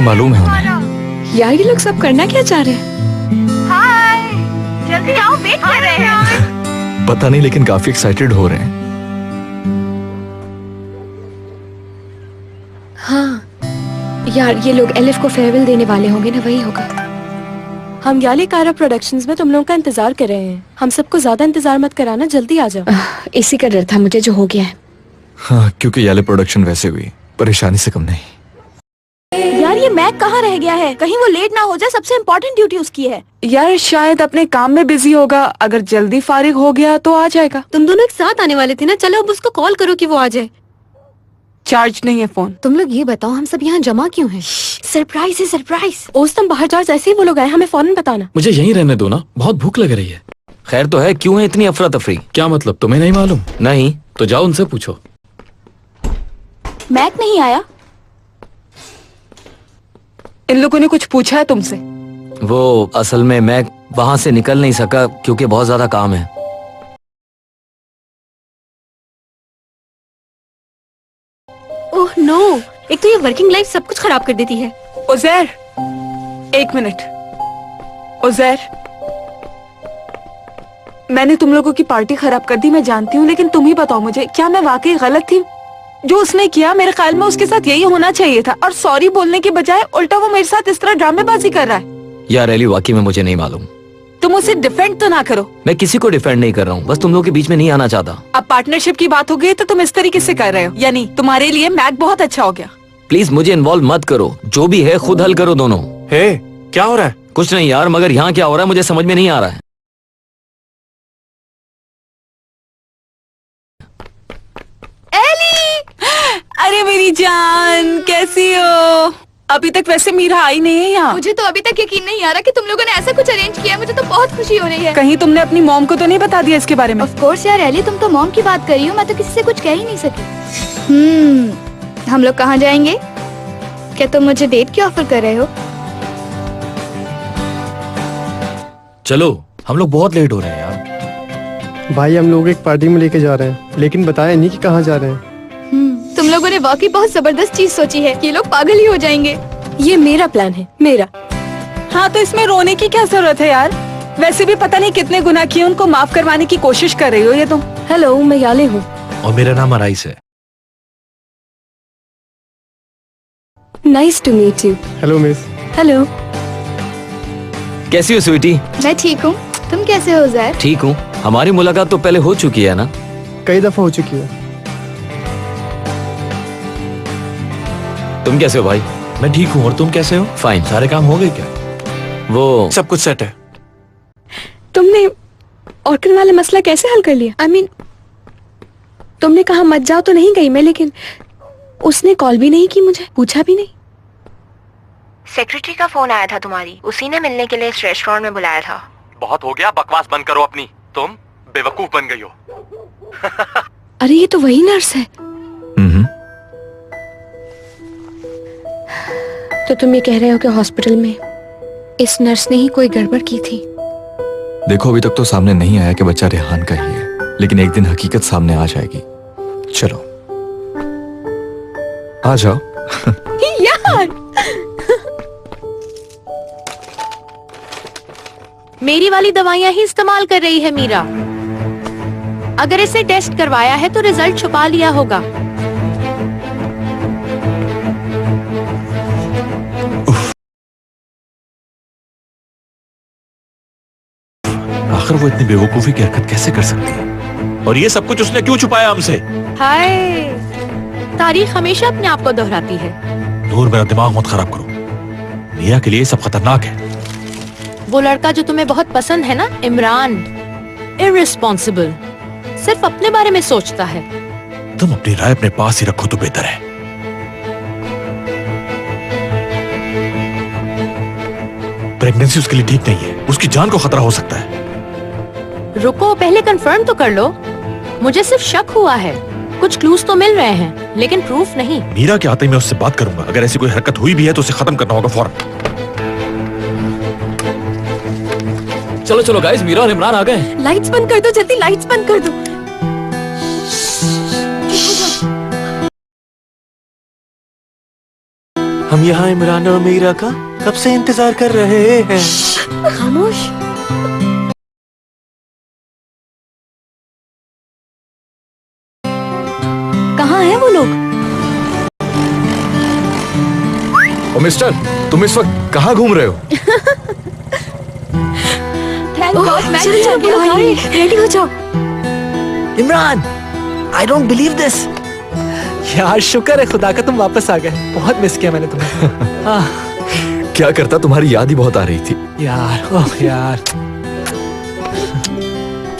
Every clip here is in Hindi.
मालूम है उन्हें। यार ये लोग सब करना क्या चाह रहे हैं? हाय, जल्दी आओ, वेट कर रहे हैं। पता नहीं, लेकिन काफी एक्साइटेड हो रहे हैं। हाँ यार, ये लोग एलिफ को फेयरवेल देने वाले होंगे ना, वही होगा। हम याली कारा प्रोडक्शंस में तुम लोगों का इंतजार कर रहे हैं। हम सबको ज्यादा इंतजार मत कराना, जल्दी आ जाओ। इसी का डर था मुझे जो हो गया है। हाँ, क्योंकि याले प्रोडक्शन वैसे हुई, परेशानी से कम नहीं। यार ये मैक कहाँ रह गया है? कहीं वो लेट ना हो जाए, सबसे इम्पोर्टेंट ड्यूटी उसकी है। यार शायद अपने काम में बिजी होगा, अगर जल्दी फारिग हो गया तो आ जाएगा। तुम दोनों एक साथ आने वाले थे ना, चलो अब उसको कॉल करो कि वो आ जाए। चार्ज नहीं है फोन। तुम लोग ये बताओ, हम सब यहाँ जमा क्यों हैं? सरप्राइज है, सरप्राइज। तुम बाहर जाओ, जैसे ही वो लोग आए हमें फौरन बताना। मुझे यहीं रहने दो ना, बहुत भूख लग रही है। खैर तो है, क्यों है इतनी अफरा तफरी? क्या मतलब, तुम्हें नहीं मालूम? नहीं। तो जाओ उनसे पूछो। मैक नहीं आया? इन लोगों ने कुछ पूछा है तुमसे? वो असल में मैं वहां से निकल नहीं सका क्योंकि बहुत ज्यादा काम है। ओह नो, एक तो ये वर्किंग लाइफ सब कुछ खराब कर देती है। उज़ैर, एक मिनट। उज़ैर, मैंने तुम लोगों की पार्टी खराब कर दी, मैं जानती हूँ, लेकिन तुम ही बताओ मुझे, क्या मैं वाकई गलत थी? जो उसने किया, मेरे ख्याल में उसके साथ यही होना चाहिए था, और सॉरी बोलने के बजाय उल्टा वो मेरे साथ इस तरह ड्रामेबाजी कर रहा है। यार एली, वाकई में मुझे नहीं मालूम। तुम उसे डिफेंड तो ना करो। मैं किसी को डिफेंड नहीं कर रहा हूँ, बस तुम लोगों के बीच में नहीं आना चाहता। अब पार्टनरशिप की बात हो गई तो तुम इस तरीके से कर रहे हो, यानी तुम्हारे लिए मैक बहुत अच्छा हो गया। प्लीज मुझे इन्वॉल्व मत करो, जो भी है खुद हल करो दोनों। हे, क्या हो रहा है? कुछ नहीं यार, मगर यहाँ क्या हो रहा है मुझे समझ में नहीं आ रहा है। अरे मेरी जान, कैसी हो? अभी तक वैसे मीरा आई नहीं है यहाँ। मुझे तो अभी तक यकीन नहीं आ रहा कि तुम लोगों ने ऐसा कुछ अरेंज किया है। मुझे तो बहुत खुशी हो रही है। कहीं तुमने अपनी मॉम को तो नहीं बता दिया इसके बारे में? ऑफ कोर्स यार एली, तुम तो मॉम की बात कर रही हो, मैं तो किसी से कुछ कह ही नहीं सकी। हम लोग कहाँ जाएंगे? क्या तुम मुझे डेट की ऑफर कर रहे हो? चलो, हम लोग बहुत लेट हो रहे हैं यार। भाई हम लोग एक पार्टी में लेके जा रहे हैं, लेकिन बताया नहीं कि कहाँ जा रहे हैं। तुम लोगों ने वाकई बहुत जबरदस्त चीज सोची है, ये लोग पागल ही हो जाएंगे। ये मेरा प्लान है, मेरा। हाँ तो इसमें रोने की क्या जरूरत है यार? वैसे भी पता नहीं कितने गुनाह किए, उनको माफ करवाने की कोशिश कर रही हो ये तुम। हेलो, मैं याले हूँ। और मेरा नाम अराइस है। Nice to meet you. Hello miss. Hello. कैसी हो स्वीटी? मैं ठीक हूँ, तुम कैसे हो ज़ैर? ठीक हूँ। हमारी मुलाकात तो पहले हो चुकी है ना? कई दफा हो चुकी है। तुम कैसे हो भाई? मैं ठीक हूँ, और तुम कैसे हो? फाइन। सारे काम हो गए क्या? वो सब कुछ सेट है। तुमने ऑर्किड वाला मसला कैसे हल कर लिया? I mean, तुमने कहा मत जाओ तो नहीं गई मैं, लेकिन उसने कॉल भी नहीं की, मुझे पूछा भी नहीं। सेक्रेटरी का फोन आया था तुम्हारी, उसी ने मिलने के लिए इस रेस्टोरेंट में बुलाया था। बहुत हो गया, बकवास बंद करो अपनी। तुम बेवकूफ बन गई हो। अरे ये तो वही नर्स है। तो तुम ये कह रहे हो कि हॉस्पिटल में इस नर्स ने ही कोई गड़बड़ की थी? देखो, अभी तक तो सामने नहीं आया कि बच्चा रेहान का ही है, लेकिन एक दिन हकीकत सामने आ जाएगी। चलो आ जाओ। यार मेरी वाली दवाइयाँ ही इस्तेमाल कर रही है मीरा। अगर इसे टेस्ट करवाया है तो रिजल्ट छुपा लिया होगा। आखिर वो इतनी बेवकूफी की हरकत कैसे कर सकती है? और ये सब कुछ उसने क्यों छुपाया हमसे? हाय, तारीख हमेशा अपने आप को दोहराती है। नूर, मेरा दिमाग मत खराब करो। मीरा के लिए सब खतरनाक है। वो लड़का जो तुम्हें बहुत पसंद है ना, इमरान, इररिस्पॉन्सिबल, सिर्फ अपने बारे में सोचता है। तुम अपनी राय अपने पास ही रखो तो बेहतर है। प्रेगनेंसी उसके लिए ठीक नहीं है, उसकी जान को खतरा हो सकता है। रुको, पहले कंफर्म तो कर लो। मुझे सिर्फ शक हुआ है, कुछ क्लूज तो मिल रहे हैं, लेकिन प्रूफ नहीं। मीरा के आते ही मैं उससे बात करूंगा। अगर ऐसी कोई हरकत हुई भी है तो उसे खत्म करना होगा फौरन। चलो चलो गाइस, मीरा और इमरान आ गए। लाइट्स बंद कर दो, जल्दी लाइट्स बंद कर दो। हम यहाँ इमरान और मीरा का कब से इंतजार कर रहे हैं। खामोश। कहाँ हैं वो लोग? ओ मिस्टर, तुम इस वक्त कहाँ घूम रहे हो? थैंक गॉड मैं रेडी हो जाओ। Imran, I don't believe this. यार शुक्र है खुदा का तुम वापस आ गए, बहुत मिस किया मैंने तुम्हें। क्या करता, तुम्हारी याद ही बहुत आ रही थी। यार ओह यार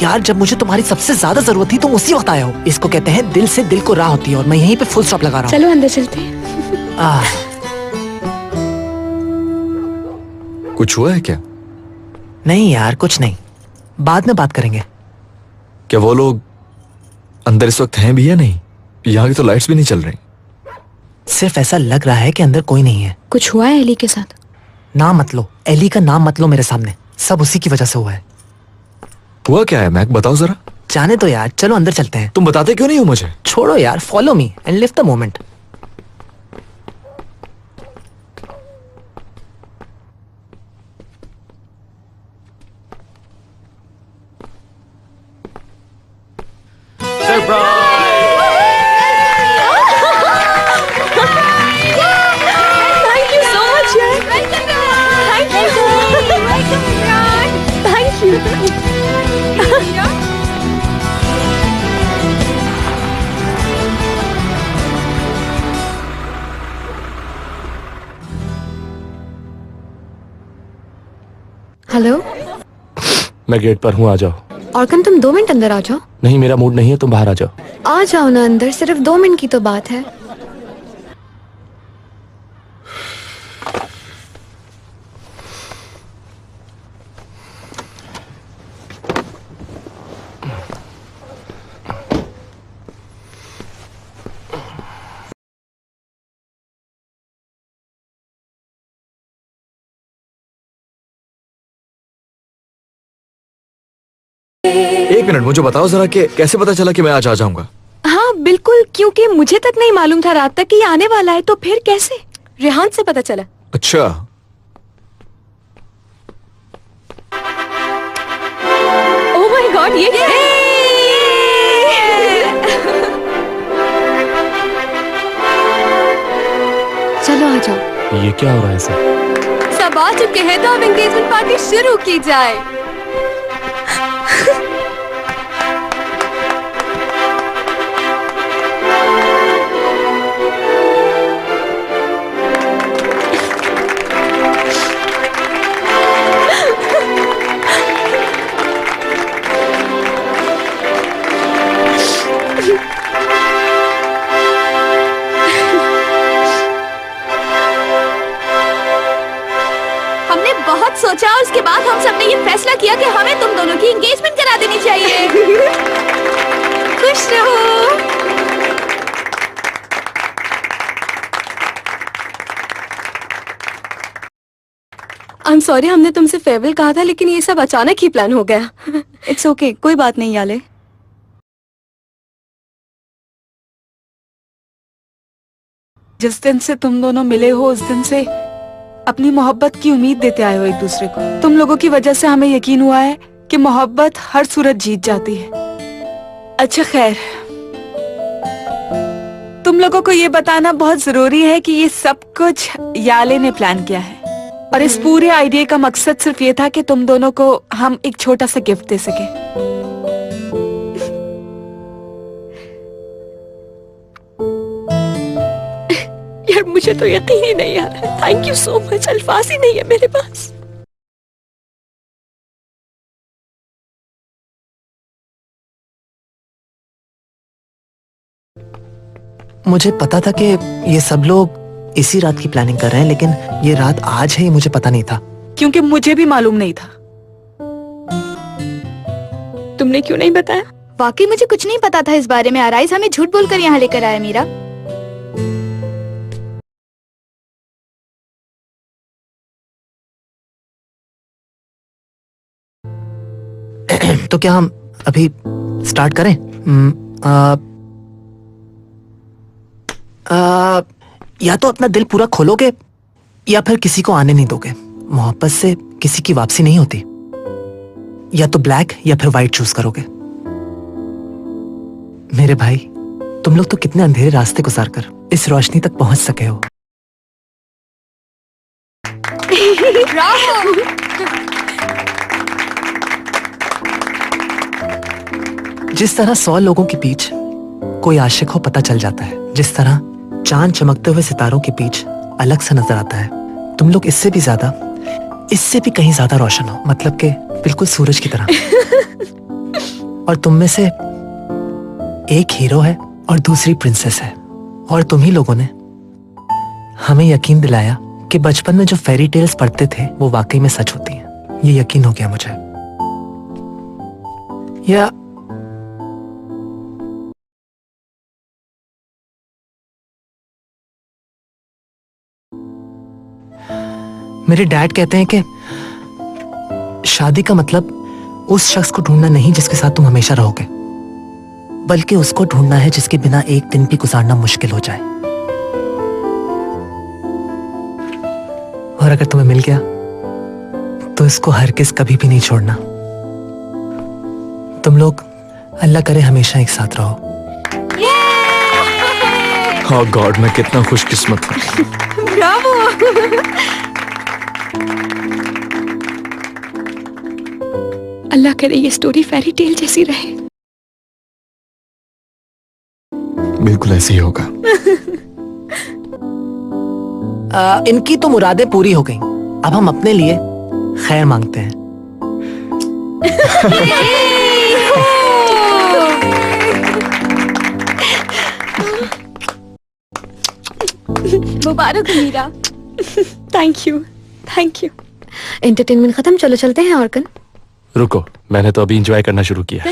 यार जब मुझे तुम्हारी सबसे ज्यादा जरूरत थी तुम उसी वक्त आए हो। इसको कहते हैं दिल से दिल को राह होती है और मैं यहीं पे फुल स्टॉप लगा रहा हूँ। चलो अंदर चलते हैं। कुछ हुआ है क्या? नहीं यार कुछ नहीं, बाद में बात करेंगे। क्या वो लोग अंदर इस वक्त हैं भी या नहीं? यहाँ की तो लाइट्स भी नहीं चल रही। सिर्फ ऐसा लग रहा है कि अंदर कोई नहीं है। कुछ हुआ है एली के साथ? नाम मत लो, एली का नाम मत लो मेरे सामने, सब उसी की वजह से हुआ है। हुआ क्या है मैक, बताओ जरा। जाने तो यार, चलो अंदर चलते हैं। तुम बताते क्यों नहीं हो मुझे? छोड़ो यार, follow me and live the moment. Thank you so much यार। Thank you। Thank you। Hello. मैं गेट पर हूँ, आ जाओ। ऑर्कन तुम 2 मिनट अंदर आ जाओ। नहीं मेरा मूड नहीं है, तुम बाहर आ जाओ। आ जाओ ना अंदर, सिर्फ 2 मिनट की तो बात है। एक मिनट, मुझे बताओ जरा कि कैसे पता चला कि मैं आज आ जाऊंगा? हाँ बिल्कुल, क्योंकि मुझे तक नहीं मालूम था रात तक कि ये आने वाला है, तो फिर कैसे? रेहान से पता चला। अच्छा। ओह माय गॉड, ये चलो आ जाओ। ये क्या हो रहा है सर? सब आ चुके हैं तो अब एंगेजमेंट पार्टी शुरू की जाए। हमने बहुत सोचा और उसके बाद हम सबने ये फैसला किया कि हमें तुम दोनों की एंगेजमेंट करा देनी चाहिए। खुश रहो। आई एम सॉरी, हमने तुमसे फेयरवेल कहा था लेकिन ये सब अचानक ही प्लान हो गया। इट्स ओके, कोई बात नहीं याले। जिस दिन से तुम दोनों मिले हो उस दिन से अपनी मोहब्बत की उम्मीद देते आए हो एक दूसरे को। तुम लोगों की वजह से हमें यकीन हुआ है कि मोहब्बत हर सूरत जीत जाती है। अच्छा खैर, तुम लोगों को ये बताना बहुत जरूरी है कि ये सब कुछ याले ने प्लान किया है और इस पूरे आइडिया का मकसद सिर्फ ये था कि तुम दोनों को हम एक छोटा सा गिफ्ट दे सके। यार मुझे तो यकीन ही नहीं आ रहा है। थैंक यू सो मच, अल्फाज ही नहीं है मेरे पास। मुझे पता था कि ये सब लोग इसी रात की प्लानिंग कर रहे हैं, लेकिन ये रात आज है ये मुझे पता नहीं था। क्योंकि मुझे भी मालूम नहीं था। तुमने क्यों नहीं बताया? वाकई मुझे कुछ नहीं पता था इस बारे में। आराइज हमें झूठ बोलकर यहाँ लेकर आया मीरा। तो क्या हम अभी स्टार्ट करें? या तो अपना दिल पूरा खोलोगे या फिर किसी को आने नहीं दोगे। मोहब्बत से किसी की वापसी नहीं होती। या तो ब्लैक या फिर व्हाइट चूज करोगे। मेरे भाई, तुम लोग तो कितने अंधेरे रास्ते गुजार कर इस रोशनी तक पहुंच सके हो। जिस तरह 100 लोगों के बीच कोई आशिक हो पता चल जाता है, जिस तरह चांद चमकते हुए सितारों के बीच अलग सा नजर आता है, तुम लोग इससे भी ज्यादा, इससे भी कहीं ज्यादा रोशन हो। मतलब कि बिल्कुल सूरज की तरह। और तुम में से एक हीरो है और दूसरी प्रिंसेस है। और तुम ही लोगों ने हमें यकीन दिलाया कि बचपन में जो फेरी टेल्स पढ़ते थे वो वाकई में सच होती हैं। ये यकीन हो गया मुझे। या मेरे डैड कहते हैं कि शादी का मतलब उस शख्स को ढूंढना नहीं जिसके साथ तुम हमेशा रहोगे, बल्कि उसको ढूंढना है जिसके बिना एक दिन भी गुजारना मुश्किल हो जाए। और अगर तुम्हें मिल गया तो इसको हरगिज़ कभी भी नहीं छोड़ना। तुम लोग अल्लाह करे हमेशा एक साथ रहो। ओह गॉड, मैं कितना खुशकिस्मत हूँ। ब्रावो। अल्लाह करे ये स्टोरी फेरी टेल जैसी रहे। बिल्कुल ऐसे ही होगा। इनकी तो मुरादें पूरी हो गई। अब हम अपने लिए खैर मांगते हैं। मुबारक Meera. Thank you, thank you. Entertainment खत्म, चलो चलते हैं ऑर्कन। रुको, मैंने तो अभी एंजॉय करना शुरू किया।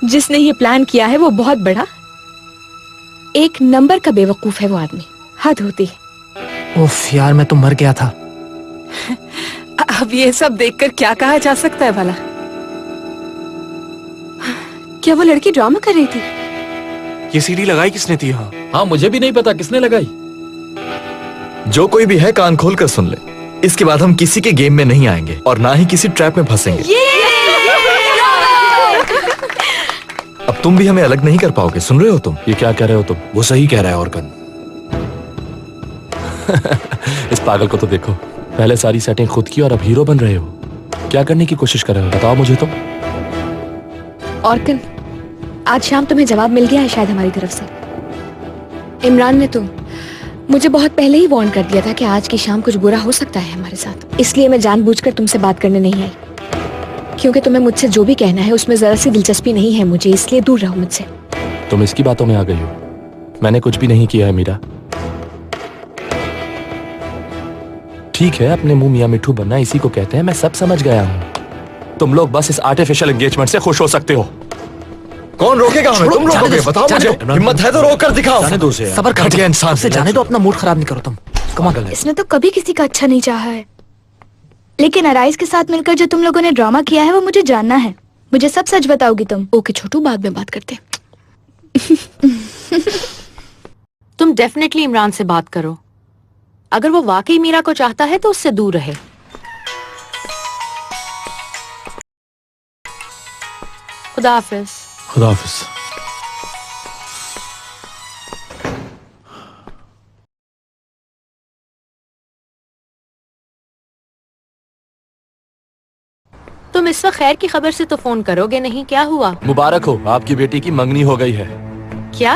जिसने ये प्लान किया है वो बहुत बड़ा, एक नंबर का बेवकूफ है वो आदमी। हद होती है। उफ यार, मैं तो मर गया था। अब ये सब देखकर क्या कहा जा सकता है भला? क्या वो लड़की ड्रामा कर रही थी? ये सीडी लगाई किसने थी? हाँ हाँ, मुझे भी नहीं पता किसने लगाई। जो कोई भी है कान खोल कर सुन ले। इसके बाद हम किसी के गेम में नहीं आएंगे और ना ही किसी ट्रैप में फंसेंगे। अब तुम भी हमें अलग नहीं कर पाओगे, सुन रहे हो तुम? ये क्या कह रहे हो तुम? वो सही कह रहा है ऑर्गन। इस पागल को तो देखो, पहले सारी सेटिंग खुद की और अब हीरो बन रहे हो। क्या करने की कोशिश कर रहे हो बताओ मुझे तो। ऑर्कन, आज शाम तुम्हें जवाब मिल गया है शायद हमारी तरफ से। इमरान ने तो मुझे बहुत पहले ही वार्न कर दिया था कि आज की शाम कुछ बुरा हो सकता है हमारे साथ। इसलिए मैं जानबूझकर तुमसे बात करने नहीं आई, क्योंकि तुम्हें मुझसे जो भी कहना है उसमें जरा सी दिलचस्पी नहीं है मुझे, इसलिए दूर रहो मुझसे। तुम इसकी बातों में आ गई हो। मैंने कुछ भी नहीं किया है मीरा। ठीक है, अपने मुंह मियां मिठू बनना इसी को कहते हैं, मैं सब समझ गया हूं। तुम लोग बस इस आर्टिफिशियल एंगेजमेंट से खुश हो सकते हो। कौन रोकेगा हमें? तुम रोकोगे? बताओ मुझे। हिम्मत है तो रोक कर दिखाओ। सबर कर घटिया इंसान से जाने दो, अपना मूड खराब नहीं करो तुम। Come on. इसने तो कभी किसी का अच्छा नहीं चाहा है, लेकिन अराइज के साथ मिलकर जो तुम लोगों ने ड्रामा किया है वो मुझे जानना है। मुझे सब सच बताओगी तुम? ओके छोटू, बाद में बात करते। तुम डेफिनेटली इमरान से बात करो। अगर वो वाकई मीरा को चाहता है तो उससे दूर रहे। खुदा हाफिज। खुदा हाफिज। तुम इस वक्त खैर की खबर से तो फोन करोगे नहीं, क्या हुआ? मुबारक हो, आपकी बेटी की मंगनी हो गई है। क्या?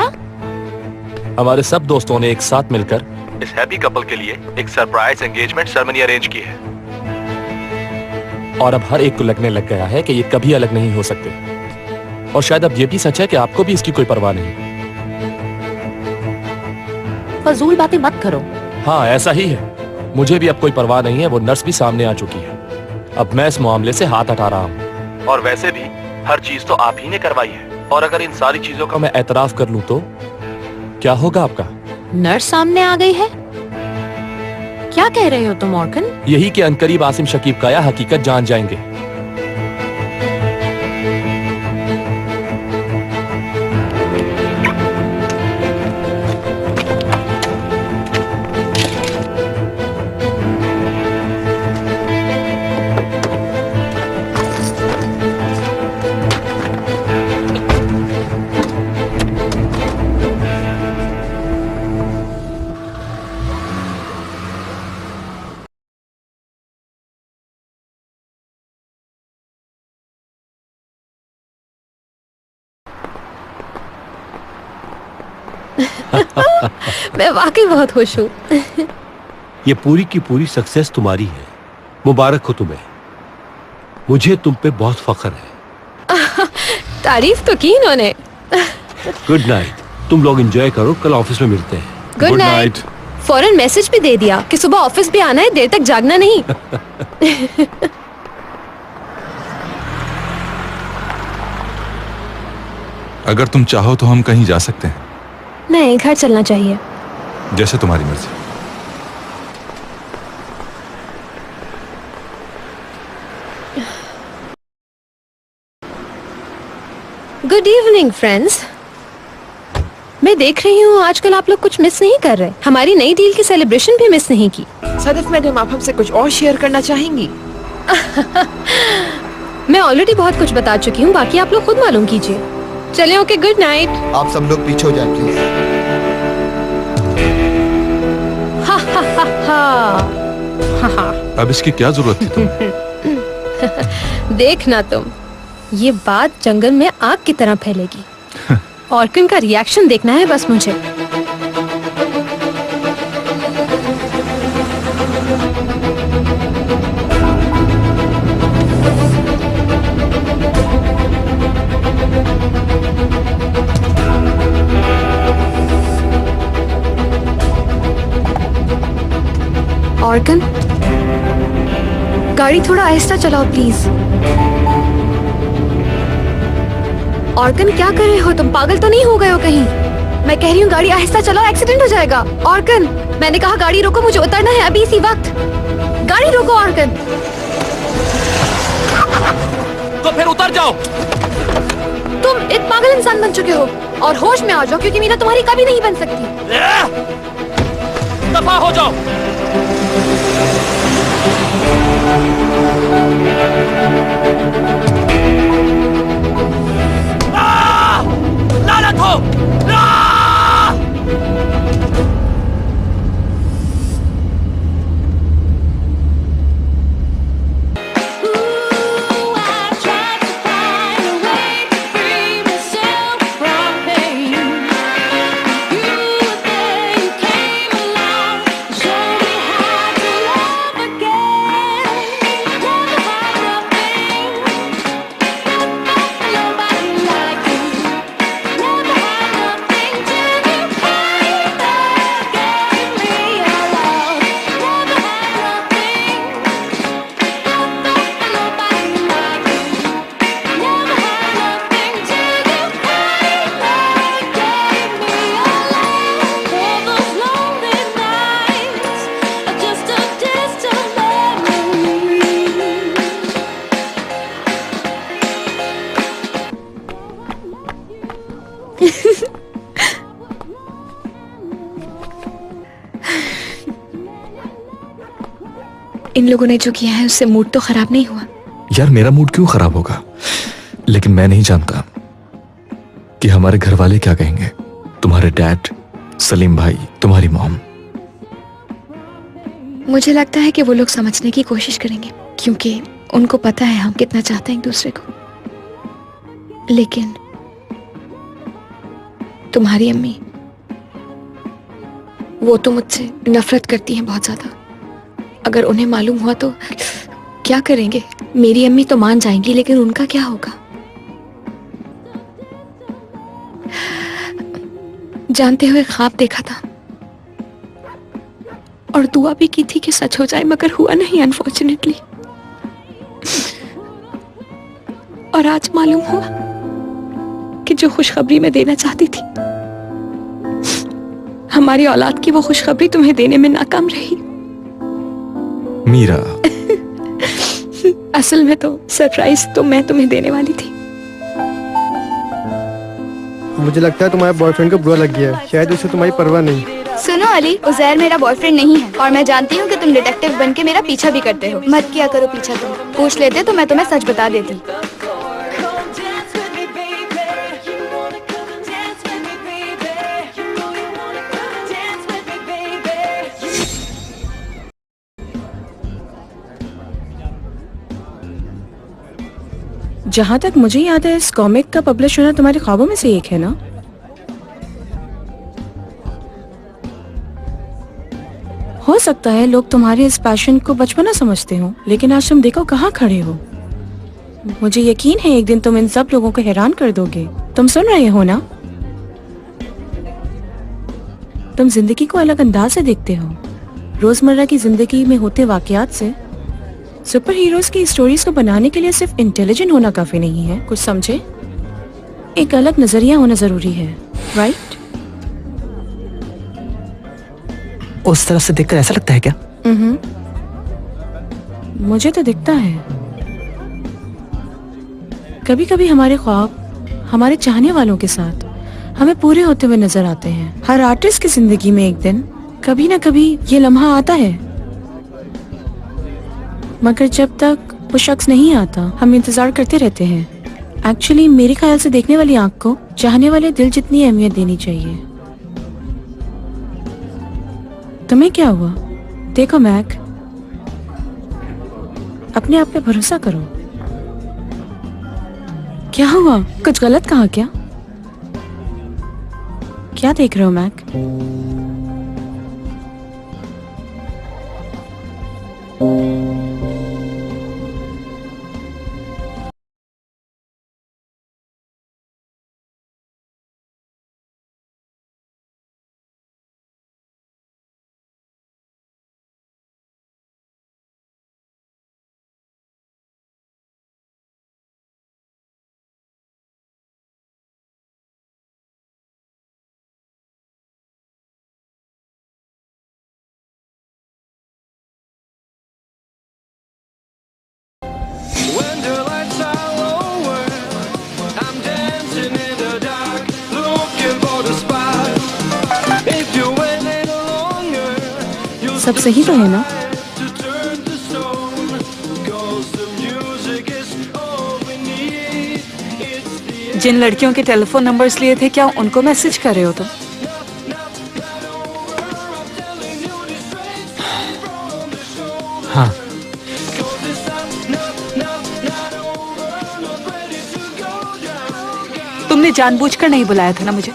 हमारे सब दोस्तों ने एक साथ मिलकर इस हैप्पी कपल के लिए एक सरप्राइज एंगेजमेंट सेरेमनी अरेंज की है। और अब हर एक को लगने लग गया है कि ये कभी अलग नहीं हो सकते। और शायद अब ये भी सच है कि आपको भी इसकी कोई परवाह नहीं। फजूल बातें मत करो। हाँ ऐसा ही है, मुझे भी अब कोई परवाह नहीं है। वो नर्स भी सामने आ चुकी है। अब मैं इस मामले से हाथ हटा रहा हूँ। और वैसे भी हर चीज तो आप ही ने करवाई है, और अगर इन सारी चीजों का मैं एतराफ कर लूं तो क्या होगा आपका? नर्स सामने आ गई है? क्या कह रहे हो तुम ऑर्कन? यही कि अनकरीब आसिम शकीब का या हकीकत जान जाएंगे। मैं वाकई बहुत खुश हूँ। ये पूरी की पूरी सक्सेस तुम्हारी है, मुबारक हो तुम्हें। मुझे तुम पे बहुत फख्र है। तारीफ तो की इन्होंने। गुड नाइट, तुम लोग एंजॉय करो, कल ऑफिस में मिलते हैं। Good night. फौरन मैसेज भी दे दिया कि सुबह ऑफिस भी आना है, देर तक जागना नहीं। अगर तुम चाहो तो हम कहीं जा सकते हैं। नहीं, घर चलना चाहिए। जैसे तुम्हारी मर्जी। Good evening friends. मैं देख रही हूँ आजकल आप लोग कुछ मिस नहीं कर रहे। हमारी नई डील की सेलिब्रेशन भी मिस नहीं की। सदफ मैडम, आप हमसे कुछ और शेयर करना चाहेंगी? मैं ऑलरेडी बहुत कुछ बता चुकी हूँ, बाकी आप लोग खुद मालूम कीजिए। चलें, ओके, गुड नाइट। आप सब लोग पीछे हो जाए प्लीज। अब इसकी क्या जरूरत थी तुम्हें? देखना तुम, ये बात जंगल में आग की तरह फैलेगी। ऑर्किन का रिएक्शन देखना है बस मुझे। ऑर्गन, गाड़ी थोड़ा आहिस्ता चलाओ प्लीज। ऑर्गन, क्या कर रहे हो तुम? पागल तो नहीं हो गए हो कहीं? मैं कह रही हूँ गाड़ी आहिस्ता चलाओ, एक्सीडेंट हो जाएगा। ऑर्गन, मैंने कहा गाड़ी रोको, मुझे उतरना है अभी इसी वक्त। गाड़ी रोको ऑर्गन। तो फिर उतर जाओ। तुम एक पागल इंसान बन चुके हो, और होश में आ जाओ क्योंकि मीरा तुम्हारी कभी नहीं बन सकती। दफा हो जाओ। लानत हो। इन लोगों ने जो किया है उससे मूड तो खराब नहीं हुआ। यार, मेरा मूड क्यों खराब होगा? लेकिन मैं नहीं जानता कि हमारे घर वाले क्या कहेंगे। तुम्हारे डैड, सलीम भाई, तुम्हारी मॉम। मुझे लगता है कि वो लोग समझने की कोशिश करेंगे क्योंकि उनको पता है हम कितना चाहते हैं एक दूसरे को। लेकिन तुम्हारी अम्मी, वो तो मुझसे नफरत करती हैं बहुत ज्यादा। अगर उन्हें मालूम हुआ तो क्या करेंगे? मेरी अम्मी तो मान जाएंगी, लेकिन उनका क्या होगा? जानते हुए ख्वाब देखा था और दुआ भी की थी कि सच हो जाए, मगर हुआ नहीं अनफॉर्चुनेटली। और आज मालूम हुआ कि जो खुशखबरी मैं देना चाहती थी, हमारी औलाद की वो खुशखबरी तुम्हें देने में नाकाम रही। मीरा, असल में तो सरप्राइज तो मैं तुम्हें देने वाली थी। मुझे लगता है तुम्हारे बॉयफ्रेंड को बुरा लग गया है, शायद उसे तुम्हारी परवाह नहीं। सुनो अली, उजैर मेरा बॉयफ्रेंड नहीं है और मैं जानती हूँ कि तुम डिटेक्टिव बनके मेरा पीछा भी करते हो। मत किया करो पीछा, तुम पूछ लेते तो मैं तुम्हें सच बता देती। जहाँ तक मुझे याद है इस कॉमिक का पब्लिश होना तुम्हारे ख्वाबों में से एक है ना? सकता है लोग तुम्हारे इस पैशन को बचपना समझते हो, लेकिन आज तुम देखो कहाँ खड़े हो। मुझे यकीन है एक दिन तुम इन सब लोगों को हैरान कर दोगे। तुम सुन रहे हो ना? तुम जिंदगी को अलग अंदाज से देखते हो, रोजमर्रा की जिंदगी में होते वाकयात से। सुपर हीरोज की स्टोरीज को बनाने के लिए सिर्फ इंटेलिजेंट होना काफी नहीं है, कुछ समझे? एक अलग नजरिया होना जरूरी है, राइट? उस तरफ से देखकर ऐसा लगता है क्या? मुझे तो दिखता है। कभी कभी हमारे ख्वाब हमारे चाहने वालों के साथ हमें पूरे होते हुए नजर आते हैं। हर आर्टिस्ट की जिंदगी में एक दिन कभी ना कभी ये लम्हा आता है, मगर जब तक वो शख्स नहीं आता हम इंतजार करते रहते हैं। एक्चुअली मेरे ख्याल से देखने वाली आंख को चाहने वाले दिल जितनी अहमियत देनी चाहिए। तुम्हें क्या हुआ? देखो मैक, अपने आप पे भरोसा करो। क्या हुआ? कुछ गलत कहा क्या? क्या देख रहे हो मैक? सब सही तो है ना? जिन लड़कियों के टेलीफोन नंबर्स लिए थे, क्या उनको मैसेज कर रहे हो तुम? हाँ। तुमने जानबूझकर नहीं बुलाया था ना मुझे?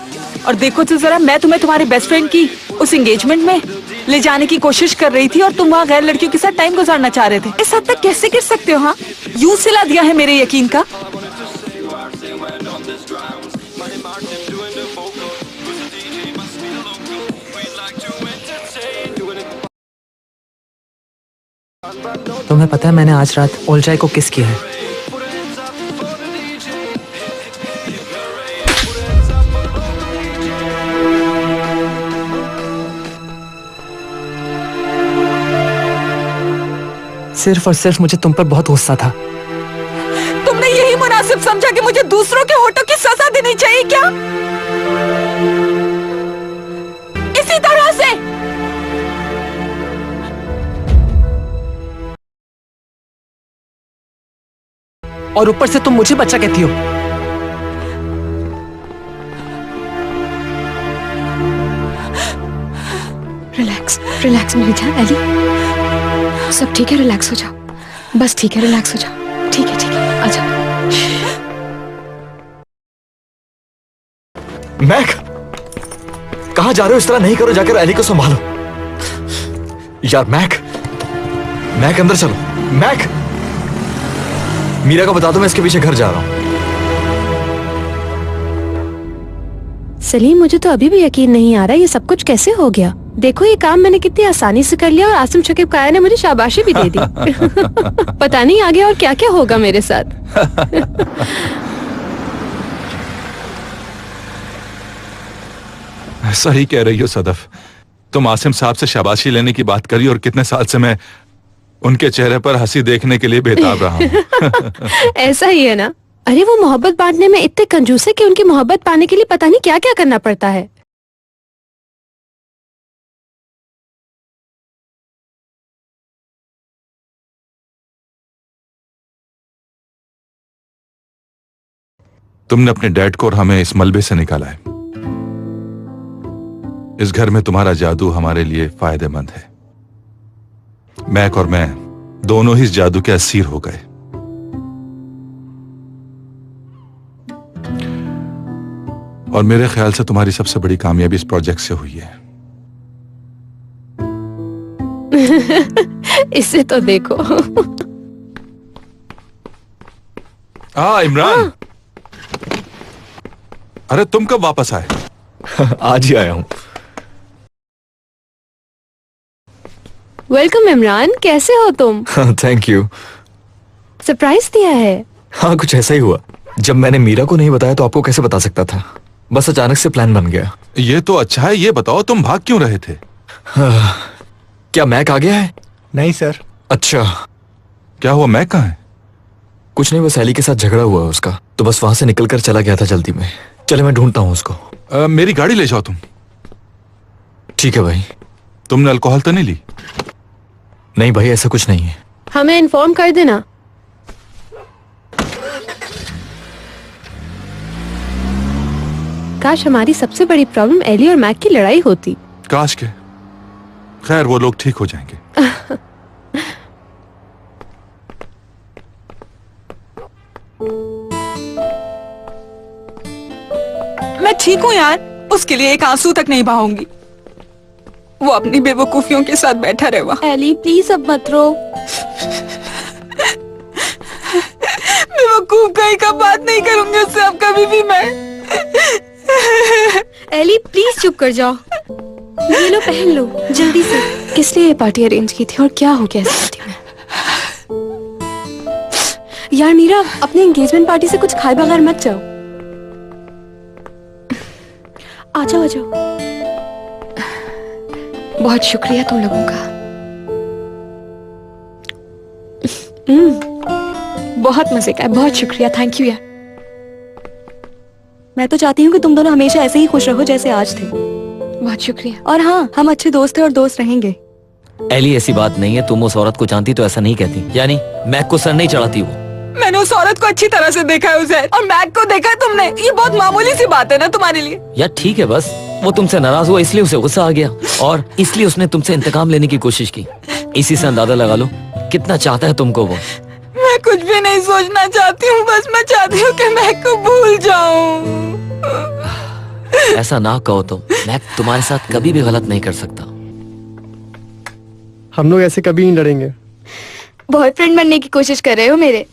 और देखो तो जरा, मैं तुम्हें तुम्हारे बेस्ट फ्रेंड की उस एंगेजमेंट में ले जाने की कोशिश कर रही थी और तुम वहाँ गैर लड़कियों के साथ टाइम गुजारना चाह रहे थे। इस हद तक कैसे गिर सकते हो? हाँ, यूं सिला दिया है मेरे यकीन का। तुम्हें पता है मैंने आज रात ओलचाई को किस किया है? सिर्फ और सिर्फ मुझे तुम पर बहुत गुस्सा था। तुमने यही मुनासिब समझा कि मुझे दूसरों के होठों की सजा देनी चाहिए क्या? इसी तरह से और ऊपर से तुम मुझे बच्चा कहती हो। रिलैक्स रिलैक्स मेरी जान एली, सब ठीक है, रिलैक्स हो जाओ, बस ठीक है, रिलैक्स हो जाओ। ठीक है, आ जाओ। मैक, कहां जा रहे हो? इस तरह नहीं करो, जाकर एली को संभालो। यार मैक, मैक अंदर चलो। मैक, मीरा को बता दो मैं इसके पीछे घर जा रहा हूं। सलीम, मुझे तो अभी भी यकीन नहीं आ रहा ये सब कुछ कैसे हो गया। देखो ये काम मैंने कितनी आसानी से कर लिया और आसिम शकीब काया ने मुझे शाबाशी भी दे दी। पता नहीं आगे और क्या क्या होगा मेरे साथ। सही कह रही हो सदफ, तुम आसिम साहब से शाबाशी लेने की बात करी और कितने साल से मैं उनके चेहरे पर हंसी देखने के लिए बेताब रहा हूँ। ऐसा ही है ना? अरे वो मोहब्बत बांटने में इतने कंजूस है कि उनकी मोहब्बत पाने के लिए पता नहीं क्या क्या करना पड़ता है। तुमने अपने डैड को और हमें इस मलबे से निकाला है। इस घर में तुम्हारा जादू हमारे लिए फायदेमंद है। मैक और मैं दोनों ही इस जादू के असीर हो गए। और मेरे ख्याल से तुम्हारी सबसे बड़ी कामयाबी इस प्रोजेक्ट से हुई है। इससे तो देखो। इमरान। अरे तुम कब वापस आए? आज ही आया हूँ। वेलकम इमरान, कैसे हो तुम? Thank you. सरप्राइज दिया है? हाँ, कुछ ऐसा ही हुआ। जब मैंने मीरा को नहीं बताया तो आपको कैसे बता सकता था? बस अचानक से प्लान बन गया। ये तो अच्छा है। ये बताओ तुम भाग क्यों रहे थे? क्या मैक आ गया है? नहीं सर। अच्छा, क्या हुआ? मैक कहाँ है? कुछ नहीं, बस एली के साथ झगड़ा हुआ है उसका, तो बस वहां से निकल कर चला गया था जल्दी में। चले मैं ढूंढता हूँ उसको। मेरी गाड़ी ले जाओ तुम। ठीक है भाई। तुमने अल्कोहल तो नहीं ली? नहीं भाई, ऐसा कुछ नहीं है। हमें इन्फॉर्म कर देना। काश हमारी सबसे बड़ी प्रॉब्लम एली और मैक की लड़ाई होती। काश के। खैर, वो लोग ठीक हो जाएंगे। मैं ठीक हूँ यार, उसके लिए एक आंसू तक नहीं बहाऊंगी। वो अपनी बेवकूफियों के साथ बैठा रहे वहाँ। एली प्लीज अब मत रो। बेवकूफ कहीं का बात नहीं करूंगी उससे अब कभी भी मैं। एली प्लीज चुप कर जाओ। ये लो, पहन लो जल्दी से। किस लिए ये पार्टी अरेंज की थी और क्या हो गया इस पार्टी में? यार मीरा, अपने एंगेजमेंट पार्टी से कुछ खाए बगैर मत जाओ। आ जाओ, आ जाओ। बहुत शुक्रिया तुम लोगों का। बहुत मजे का है, बहुत शुक्रिया, थैंक यू यार। मैं तो चाहती हूँ कि तुम दोनों हमेशा ऐसे ही खुश रहो जैसे आज थे। बहुत शुक्रिया। और हाँ, हम अच्छे दोस्त हैं और दोस्त रहेंगे। एली, ऐसी बात नहीं है। तुम उस औरत को जानती तो ऐसा नहीं कहती। यानी मैक को सर नहीं चढ़ाती वो। मैंने उस औरत को अच्छी तरह से देखा है उसे, और मैक को देखा है तुमने। ये बहुत मामूली सी बात है ना तुम्हारे लिए। यार ठीक है, बस वो तुमसे नाराज हुआ इसलिए उसे गुस्सा आ गया और इसलिए उसने तुमसे इंतकाम लेने की कोशिश की। इसी से अंदाजा लगा लो कितना चाहता है तुमको वो। मैं कुछ भी नहीं सोचना चाहती हूँ, बस मैं चाहती हूँ कि मैक को भूल जाऊं। ऐसा ना कहो तो। मैक तुम्हारे साथ कभी भी गलत नहीं कर सकता। हम लोग ऐसे कभी नहीं लड़ेंगे। बॉयफ्रेंड बनने की कोशिश कर रहे हो मेरे?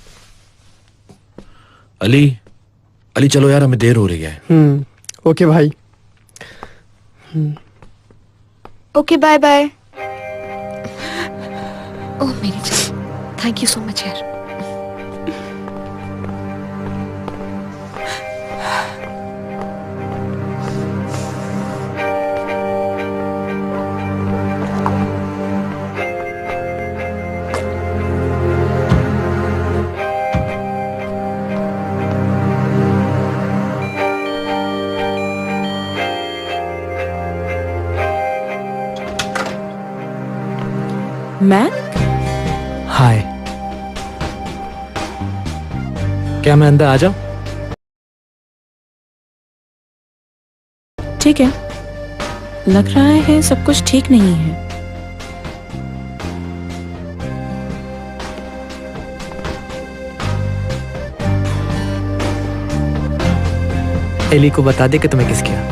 अली चलो यार, हमें देर हो रही है। ओके भाई। Okay, bye bye. ओह मेरी जान, थैंक यू सो मच यार। मैक? हाय। क्या मैं अंदर आ जाऊं? ठीक है, लग रहा है सब कुछ ठीक नहीं है। एली को बता दे कि तुम्हें किस किया।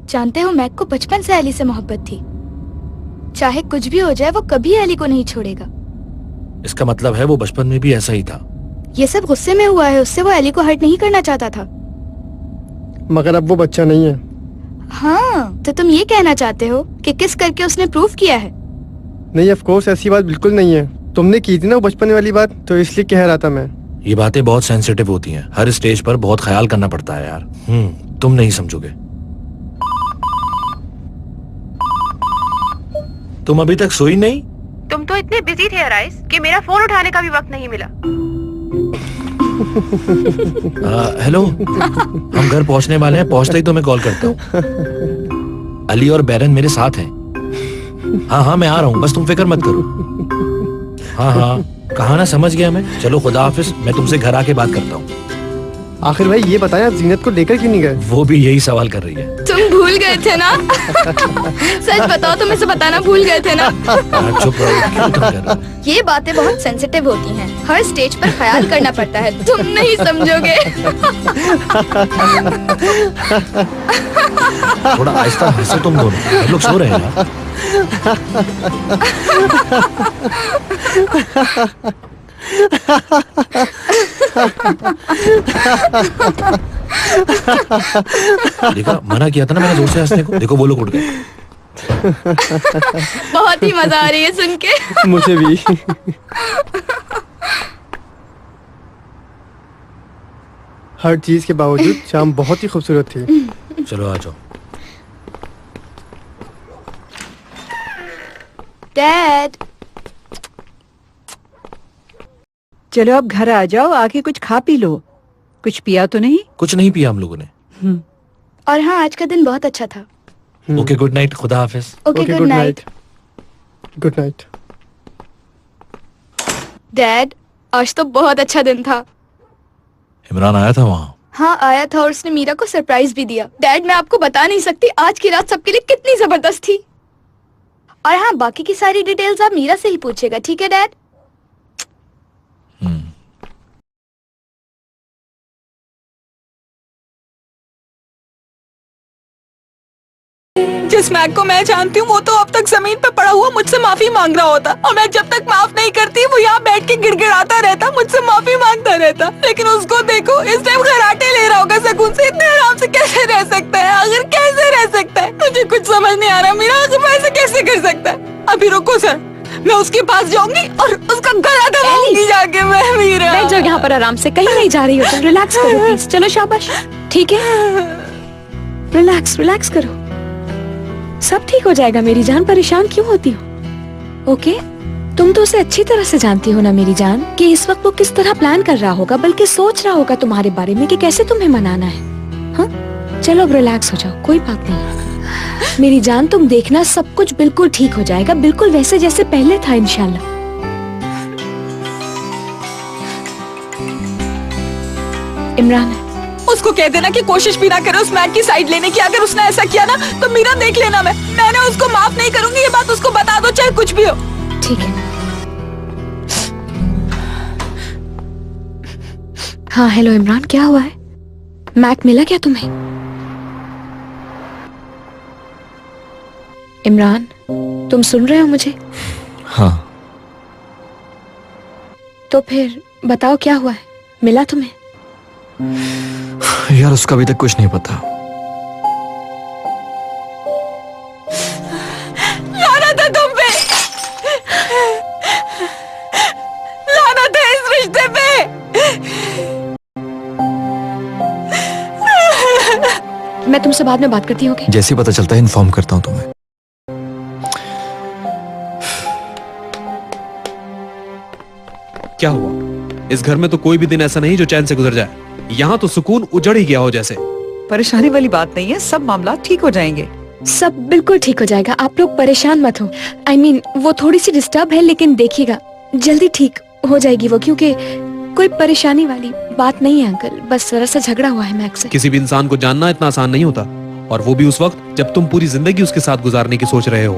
जानते हो, मैक को बचपन से एली से मोहब्बत थी। चाहे कुछ भी हो जाए, वो कभी एली को नहीं छोड़ेगा। इसका मतलब है वो बचपन में भी ऐसा ही था। ये सब गुस्से में हुआ है उससे। वो एली को हर्ट नहीं करना चाहता था। मगर अब वो बच्चा नहीं है। हाँ, तो तुम ये कहना चाहते हो कि किस करके उसने प्रूफ किया है? नहीं, ऑफ कोर्स ऐसी बात बिल्कुल नहीं है। तुमने की थी ना वो बचपन वाली बात, तो इसलिए कह रहा था मैं। ये बातें बहुत सेंसिटिव होती हैं। हर स्टेज पर बहुत ख्याल करना पड़ता है यार। तुम नहीं समझोगे। तुम अभी तक सोई नहीं? तुम तो इतने बिजी थे राइस कि मेरा फोन उठाने का भी वक्त नहीं मिला। हेलो, हम घर पहुंचने वाले हैं। पहुंचते ही तो मैं कॉल करता हूँ। अली और बैरन मेरे साथ हैं। हाँ, मैं आ रहा हूँ, बस तुम फिक्र मत करो। हाँ, कहा ना, समझ गया मैं। चलो खुदा हाफिज, मैं तुमसे घर आके बात करता हूँ। आखिर भाई ये बताया, आप जीनत को लेकर क्यों नहीं गए? वो भी यही सवाल कर रही है। तुम तुम भूल गए थे ना? सच बताओ, तुम इसे बताना भूल गए थे ना? चुप रहो, क्यों तुम कर रहे हो? ये बातें बहुत सेंसिटिव होती हैं। हर स्टेज पर ख्याल करना पड़ता है। तुम नहीं समझोगे। थोड़ा आहिस्ता हंसो तुम दोनों, सब लोग सो रहे हैं यार। देखा, मना किया था ना मैंने जोर से हंसने को। देखो वो लोग उठ गए। बहुत ही मजा आ रही है सुन के। मुझे भी। हर चीज के बावजूद शाम बहुत ही खूबसूरत थी। चलो आ जाओ। डैड, चलो अब घर आ जाओ, आके कुछ खा पी लो। कुछ पिया तो नहीं? कुछ नहीं पिया हम लोगों ने। और हाँ, आज का दिन बहुत अच्छा था। ओके, गुड नाइट, खुदा हाफिज। Okay, good night. Good night. Dad, आज तो बहुत अच्छा दिन था। इमरान आया था वहाँ? हाँ, आया था और उसने मीरा को सरप्राइज भी दिया। डैड, मैं आपको बता नहीं सकती आज की रात सबके लिए कितनी जबरदस्त थी। और हाँ, बाकी की सारी डिटेल्स आप मीरा से ही पूछेगा, ठीक है डैड? जिस मैक को मैं जानती हूँ वो तो अब तक जमीन पे पड़ा हुआ मुझसे माफी मांग रहा होता, और मैं जब तक माफ नहीं करती वो यहाँ बैठ के गिड़गिड़ाता रहता, मुझसे माफी मांगता रहता। लेकिन उसको देखो, इस टाइम खराटे ले रहा होगा सुकून से। इतने आराम से कैसे रह सकता है? आखिर कैसे रह सकता है? मुझे कुछ समझ नहीं आ रहा मीरा, आखिर वो ऐसे कैसे कर सकता है? अभी रुको सर, मैं उसके पास जाऊंगी और उसका गला दबाऊंगी जाके। मैं मीरा, बैठ जाओ यहाँ पर आराम से, कहीं नहीं जा रही हो तुम। रिलैक्स करो प्लीज। चलो शाबाश, ठीक है? रिलैक्स रिलैक्स करो, सब ठीक हो जाएगा मेरी जान। परेशान क्यों होती हो? ओके, तुम तो उसे अच्छी तरह से जानती हो ना मेरी जान, कि इस वक्त वो किस तरह प्लान कर रहा होगा, बल्कि सोच रहा होगा तुम्हारे बारे में कि कैसे तुम्हें मनाना है। हाँ, चलो अब रिलैक्स हो जाओ, कोई बात नहीं मेरी जान। तुम देखना, सब कुछ बिल्कुल ठीक हो जाएगा, बिल्कुल वैसे जैसे पहले था इंशाल्लाह। इमरान, उसको कह देना कि कोशिश भी ना करे उस मैक की साइड लेने की। अगर उसने ऐसा किया ना तो मीरा देख लेना, मैंने उसको माफ नहीं करूंगी। ये बात उसको बता दो, चाहे कुछ भी हो। ठीक है। हाँ, हेलो इमरान, क्या हुआ है? मैक मिला क्या तुम्हें? इमरान, तुम सुन रहे हो मुझे? हाँ। तो फिर बताओ क्या हुआ है, मिला तुम्हें? यार, उसका अभी तक कुछ नहीं पता। लानत है तुम पे, लानत है इस रिश्ते पे। मैं तुमसे बाद में बात करती हूँ। जैसे ही पता चलता है इन्फॉर्म करता हूँ तुम्हें। क्या हुआ? इस घर में तो कोई भी दिन ऐसा नहीं जो चैन से गुजर जाए। यहाँ तो सुकून उजड़ ही गया हो जैसे। परेशानी वाली बात नहीं है, सब मामला ठीक हो जाएंगे। सब बिल्कुल ठीक हो जाएगा, आप लोग परेशान मत हो। I mean, वो थोड़ी सी डिस्टर्ब है, लेकिन देखिएगा जल्दी ठीक हो जाएगी वो, क्योंकि कोई परेशानी वाली बात नहीं है अंकल, बस जरा सा झगड़ा हुआ है मैक्स से। किसी भी इंसान को जानना इतना आसान नहीं होता, और वो भी उस वक्त जब तुम पूरी जिंदगी उसके साथ गुजारने की सोच रहे हो।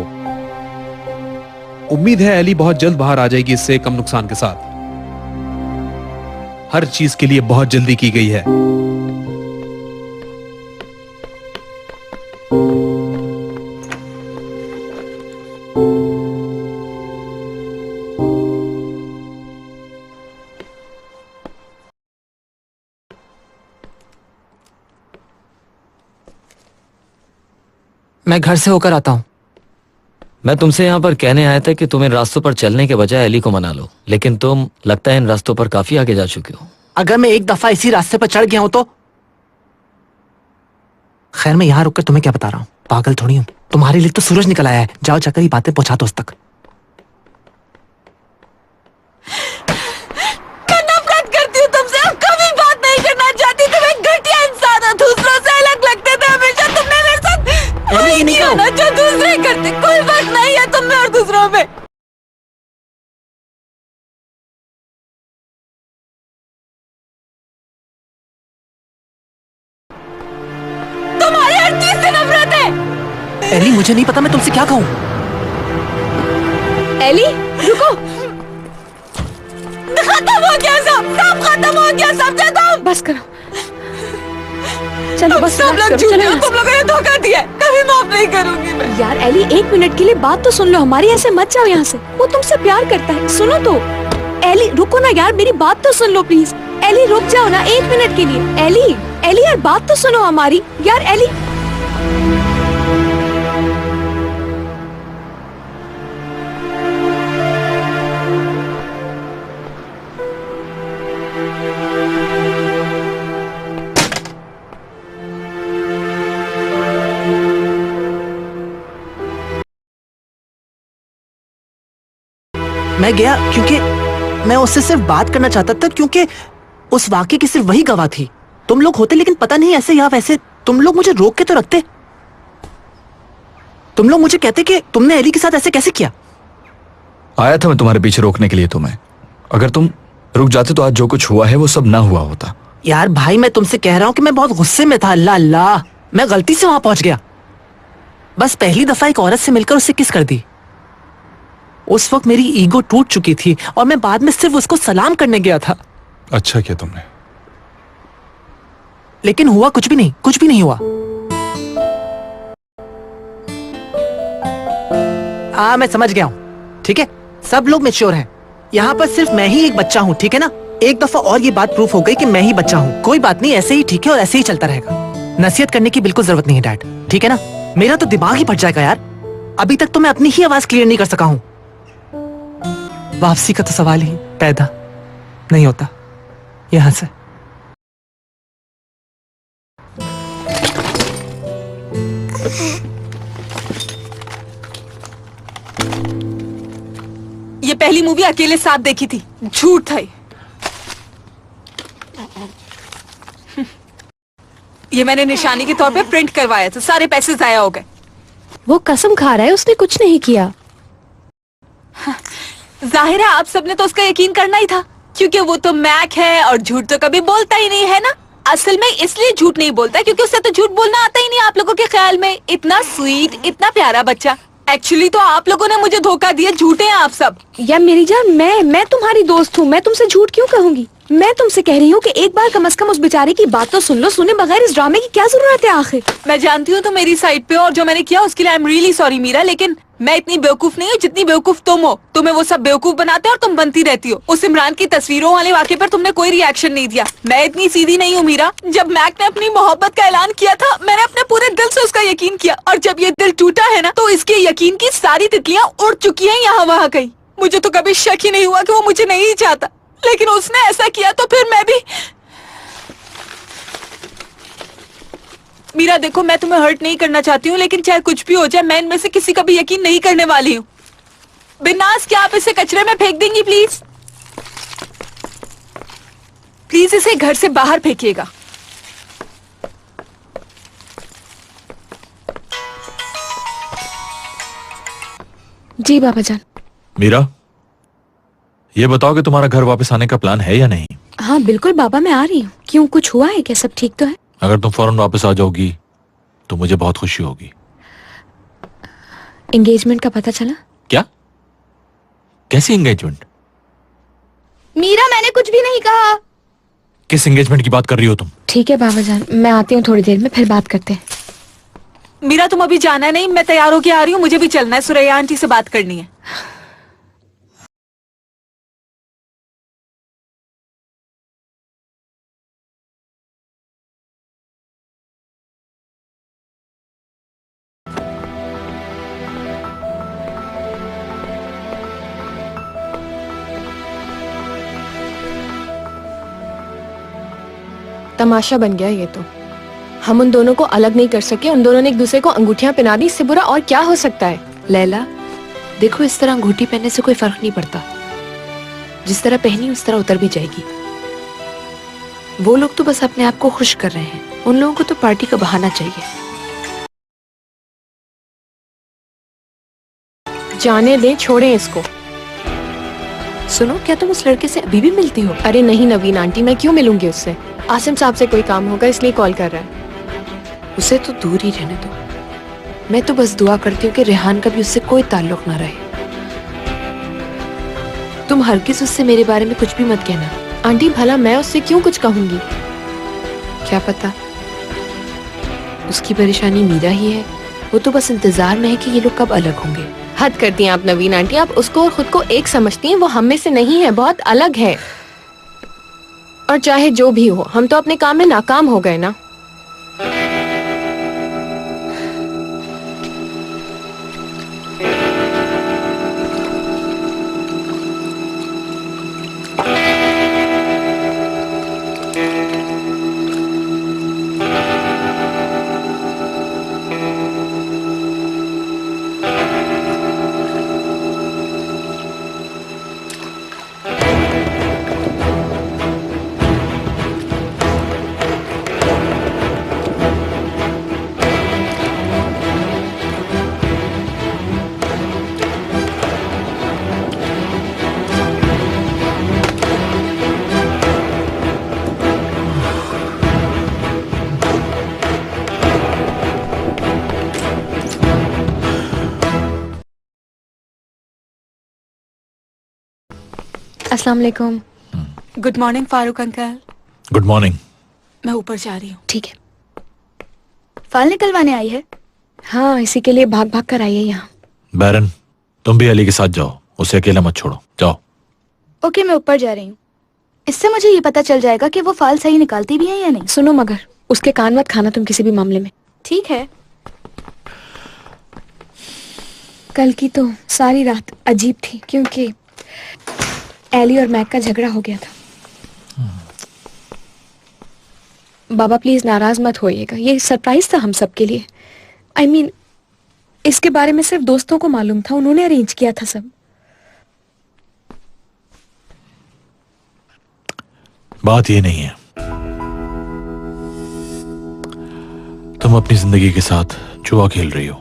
उम्मीद है एली बहुत जल्द बाहर आ जाएगी इससे कम नुकसान के साथ। हर चीज के लिए बहुत जल्दी की गई है। मैं घर से होकर आता हूँ। मैं तुमसे यहाँ पर कहने आया था कि तुम इन रास्तों पर चलने के बजाय एली को मना लो, लेकिन तुम लगता है इन रास्तों पर काफी आगे जा चुके हो। अगर मैं एक दफा इसी रास्ते पर चढ़ गया हूं तो खैर, मैं यहाँ रुककर तुम्हें क्या बता रहा हूँ, पागल थोड़ी हूँ। तुम्हारे लिए तो सूरज निकल आया है, जाओ जाकर ये बातें पहुंचा दो उस तक। मैं नफरत करती हूँ तुमसे, अब कभी बात नहीं करना चाहती। तुम एक घटिया इंसान हो, दूसरों से अलग लगते थे हमेशा। तुमने मेरे साथ वही किया ना जो दूसरे करते। कोई फर्क नहीं है तुम में और दूसरों में। तुम्हारी हर चीज से नफरत मुझे नहीं पता मैं तुमसे क्या कहूँ। एली रुको। खत्म हो गया सब खत्म हो गया, समझे तुम? बस करो, चलो बस सब लोग झूठे हो, तुम लोगों ने धोखा दिया है, कभी माफ नहीं करूंगी मैं। यार एली, 1 मिनट के लिए बात तो सुन लो हमारी, ऐसे मत जाओ यहाँ से। वो तुमसे प्यार करता है, सुनो तो। एली रुको ना यार, मेरी बात तो सुन लो प्लीज। एली रुक जाओ ना 1 मिनट के लिए। एली यार बात तो सुनो हमारी यार। एली मैं गया क्योंकि मैं उससे सिर्फ बात करना चाहता था, क्योंकि उस वाक्य की सिर्फ वही गवाह थी। तुम लोग होते, लेकिन पता नहीं ऐसे या वैसे तुम लोग मुझे रोक के तो रखते। तुम लोग मुझे कहते कि तुमने एली के साथ ऐसे कैसे किया। आया था मैं तुम्हारे पीछे रोकने के लिए तुम्हें। अगर तुम रुक जाते तो आज जो कुछ हुआ है वो सब ना हुआ होता। यार भाई, मैं तुमसे कह रहा हूँ कि मैं बहुत गुस्से में था। अल्लाह अल्लाह, मैं गलती से वहां पहुंच गया। बस पहली दफा एक औरत से मिलकर उससे किस कर दी। उस वक्त मेरी ईगो टूट चुकी थी और मैं बाद में सिर्फ उसको सलाम करने गया था। अच्छा किया तुमने। लेकिन हुआ कुछ भी नहीं, कुछ भी नहीं हुआ। हाँ मैं समझ गया हूँ, ठीक है। सब लोग मैच्योर हैं। यहाँ पर सिर्फ मैं ही एक बच्चा हूँ, ठीक है ना। एक दफा और ये बात प्रूफ हो गई कि मैं ही बच्चा हूँ। कोई बात नहीं, ऐसे ही ठीक है और ऐसे ही चलता रहेगा। नसीहत करने की बिल्कुल जरूरत नहीं है डैड, ठीक है ना। मेरा तो दिमाग ही फट जाएगा यार। अभी तक तो मैं अपनी ही आवाज क्लियर नहीं कर सका हूँ। वापसी का तो सवाल ही पैदा नहीं होता यहां से। ये पहली मूवी अकेले साथ देखी थी, झूठ था ये मैंने निशानी के तौर पे प्रिंट करवाया था, सारे पैसे जाया हो गए। वो कसम खा रहा है उसने कुछ नहीं किया। जाहिर है आप सबने तो उसका यकीन करना ही था, क्योंकि वो तो मैक है और झूठ तो कभी बोलता ही नहीं है ना। असल में इसलिए झूठ नहीं बोलता क्योंकि उसे तो झूठ बोलना आता ही नहीं। आप लोगों के ख्याल में इतना स्वीट, इतना प्यारा बच्चा। एक्चुअली तो आप लोगों ने मुझे धोखा दिया, झूठे हैं आप सब। या मेरी जान, मैं तुम्हारी दोस्त हूँ, मैं तुमसे झूठ क्यों कहूंगी। मैं तुमसे कह रही हूँ कि एक बार कम से कम उस बेचारे की बात तो सुन लो। सुने बगैर इस ड्रामे की क्या जरूरत है आखिर। मैं जानती हूँ तो मेरी साइड पे, और जो मैंने किया उसके लिए I am really sorry Meera, लेकिन मैं इतनी बेवकूफ नहीं हूँ जितनी बेवकूफ तुम हो। तुम्हें वो सब बेवकूफ बनाते हो और तुम बनती रहती हो। उस इमरान की तस्वीरों वाले वाक़े पर तुमने कोई रिएक्शन नहीं दिया। मैं इतनी सीधी नहीं हूँ मीरा। जब मैक ने अपनी मोहब्बत का ऐलान किया था, मैंने अपने पूरे दिल से उसका यकीन किया, और जब ये दिल टूटा है ना, तो इसके यकीन की सारी तितलियां उड़ चुकी हैं यहाँ वहाँ कहीं। मुझे तो कभी शक ही नहीं हुआ कि वो मुझे नहीं चाहता, लेकिन उसने ऐसा किया तो फिर मैं भी। मीरा देखो, मैं तुम्हें हर्ट नहीं करना चाहती हूँ, लेकिन चाहे कुछ भी हो जाए मैं इनमें से किसी का भी यकीन नहीं करने वाली हूँ। बिन्नास, क्या आप इसे कचरे में फेंक देंगी प्लीज? प्लीज इसे घर से बाहर फेंकिएगा। जी बाबा जान। मीरा, ये बताओ कि तुम्हारा घर वापस आने का प्लान है या नहीं? हाँ बिल्कुल बाबा, मैं आ रही हूँ। क्यों, कुछ हुआ है क्या? सब ठीक तो है? अगर तुम फौरन वापस आ जाओगी तो मुझे बहुत खुशी होगी। एंगेजमेंट का पता चला? क्या? कैसी एंगेजमेंट? मीरा, मैंने कुछ भी नहीं कहा। किस एंगेजमेंट की बात कर रही हो तुम? ठीक है बाबा जान, मैं आती हूँ थोड़ी देर में, फिर बात करते हैं। मीरा तुम अभी जाना नहीं, मैं तैयार होके आ रही हूँ, मुझे भी चलना है, सुरैया आंटी से बात करनी है। तमाशा बन गया ये तो। हम उन दोनों को अलग नहीं कर सके, उन दोनों ने एक दूसरे को अंगूठियां पहना दी, इससे बुरा और क्या हो सकता है। लैला देखो, इस तरह अंगूठी पहनने से कोई फर्क नहीं पड़ता। जिस तरह पहनी उस तरह उतर भी जाएगी। वो लोग तो बस अपने आप को खुश कर रहे हैं, उन लोगों को तो पार्टी का बहाना चाहिए। जाने दे, छोड़े इसको। सुनो, क्या तुम उस लड़के से अभी भी मिलती हो? अरे नहीं नवीन आंटी, मैं क्यों मिलूंगी उससे। आसिम साहब से कोई काम होगा इसलिए कॉल कर रहा है। उसे तो दूर ही रहने दो। मैं तो बस दुआ करती हूँ कि रेहान का भी उससे कोई ताल्लुक ना रहे। तुम हरगिज उससे मेरे बारे में कुछ भी मत कहना। आंटी भला मैं उससे क्यों कुछ कहूंगी? क्या पता, उसकी परेशानी मीरा ही है। वो तो बस इंतजार में है कि ये लोग कब अलग होंगे। हद करती हैं आप नवीन आंटी, आप उसको और खुद को एक समझती हैं। वो हम में से नहीं है, बहुत अलग है। और चाहे जो भी हो, हम तो अपने काम में नाकाम हो गए ना। अस्सलाम वालेकुम। Good morning Farooq uncle. Good morning. मैं ऊपर जा रही हूँ। ठीक है। फाल निकलवाने आई है? हाँ, इसी के लिए भाग भाग कर आई है यहाँ। बैरन, तुम भी अली के साथ जाओ, उसे अकेला मत छोड़ो। जाओ। ओके, मैं ऊपर जा रही हूँ। इससे मुझे ये पता चल जाएगा कि वो फाल सही निकालती भी है या नहीं। सुनो, मगर उसके कान मत खाना तुम किसी भी मामले में। ठीक है। कल की तो सारी रात अजीब थी क्योंकि एली और मैक का झगड़ा हो गया था। बाबा प्लीज नाराज मत होइएगा, ये सरप्राइज था हम सब के लिए। आई मीन, इसके बारे में सिर्फ दोस्तों को मालूम था, उन्होंने अरेंज किया था सब। बात ये नहीं है, तुम अपनी जिंदगी के साथ जुआ खेल रही हो।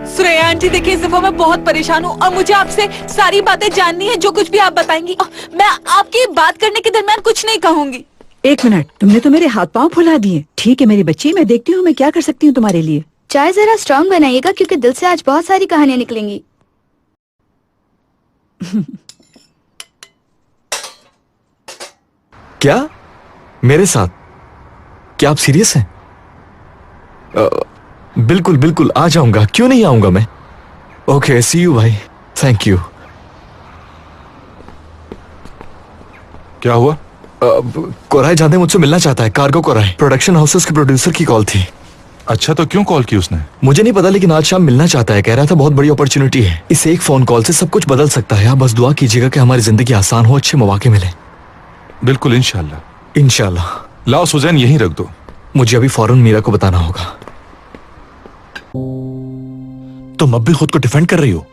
सुरैया आंटी देखिए, इस दफा मैं बहुत परेशान हूँ और मुझे आपसे सारी बातें जाननी है। जो कुछ भी आप बताएंगी, मैं आपकी बात करने के दरमियान कुछ नहीं कहूंगी। एक मिनट, तुमने तो मेरे हाथ पांव फुला दिए। ठीक है मेरी बच्ची, मैं देखती हूँ मैं क्या कर सकती हूँ तुम्हारे लिए। चाय जरा स्ट्रांग बनाइएगा क्योंकि दिल से आज बहुत सारी कहानियां निकलेंगी। क्या? मेरे साथ? क्या आप सीरियस हैं? बिल्कुल बिल्कुल आ जाऊंगा, क्यों नहीं आऊंगा मैं। ओके, सी यू भाई, थैंक यू। क्या हुआ? कोराय जादे मुझसे मिलना चाहता है। कार्गो कोराय प्रोडक्शन हाउसेस के प्रोड्यूसर की कॉल थी। अच्छा, तो क्यों कॉल की उसने? मुझे नहीं पता, लेकिन आज शाम मिलना चाहता है। कह रहा था बहुत बड़ी अपॉर्चुनिटी है, इस एक फोन कॉल से सब कुछ बदल सकता है। आप बस दुआ कीजिएगा कि हमारी जिंदगी आसान हो, अच्छे मौके मिले। बिल्कुल, इंशाल्लाह। इंशाल्लाह। लाओ सुजैन, यहीं रख दो। मुझे अभी फौरन मीरा को बताना होगा। तुम अब भी खुद को डिफेंड कर रही हो?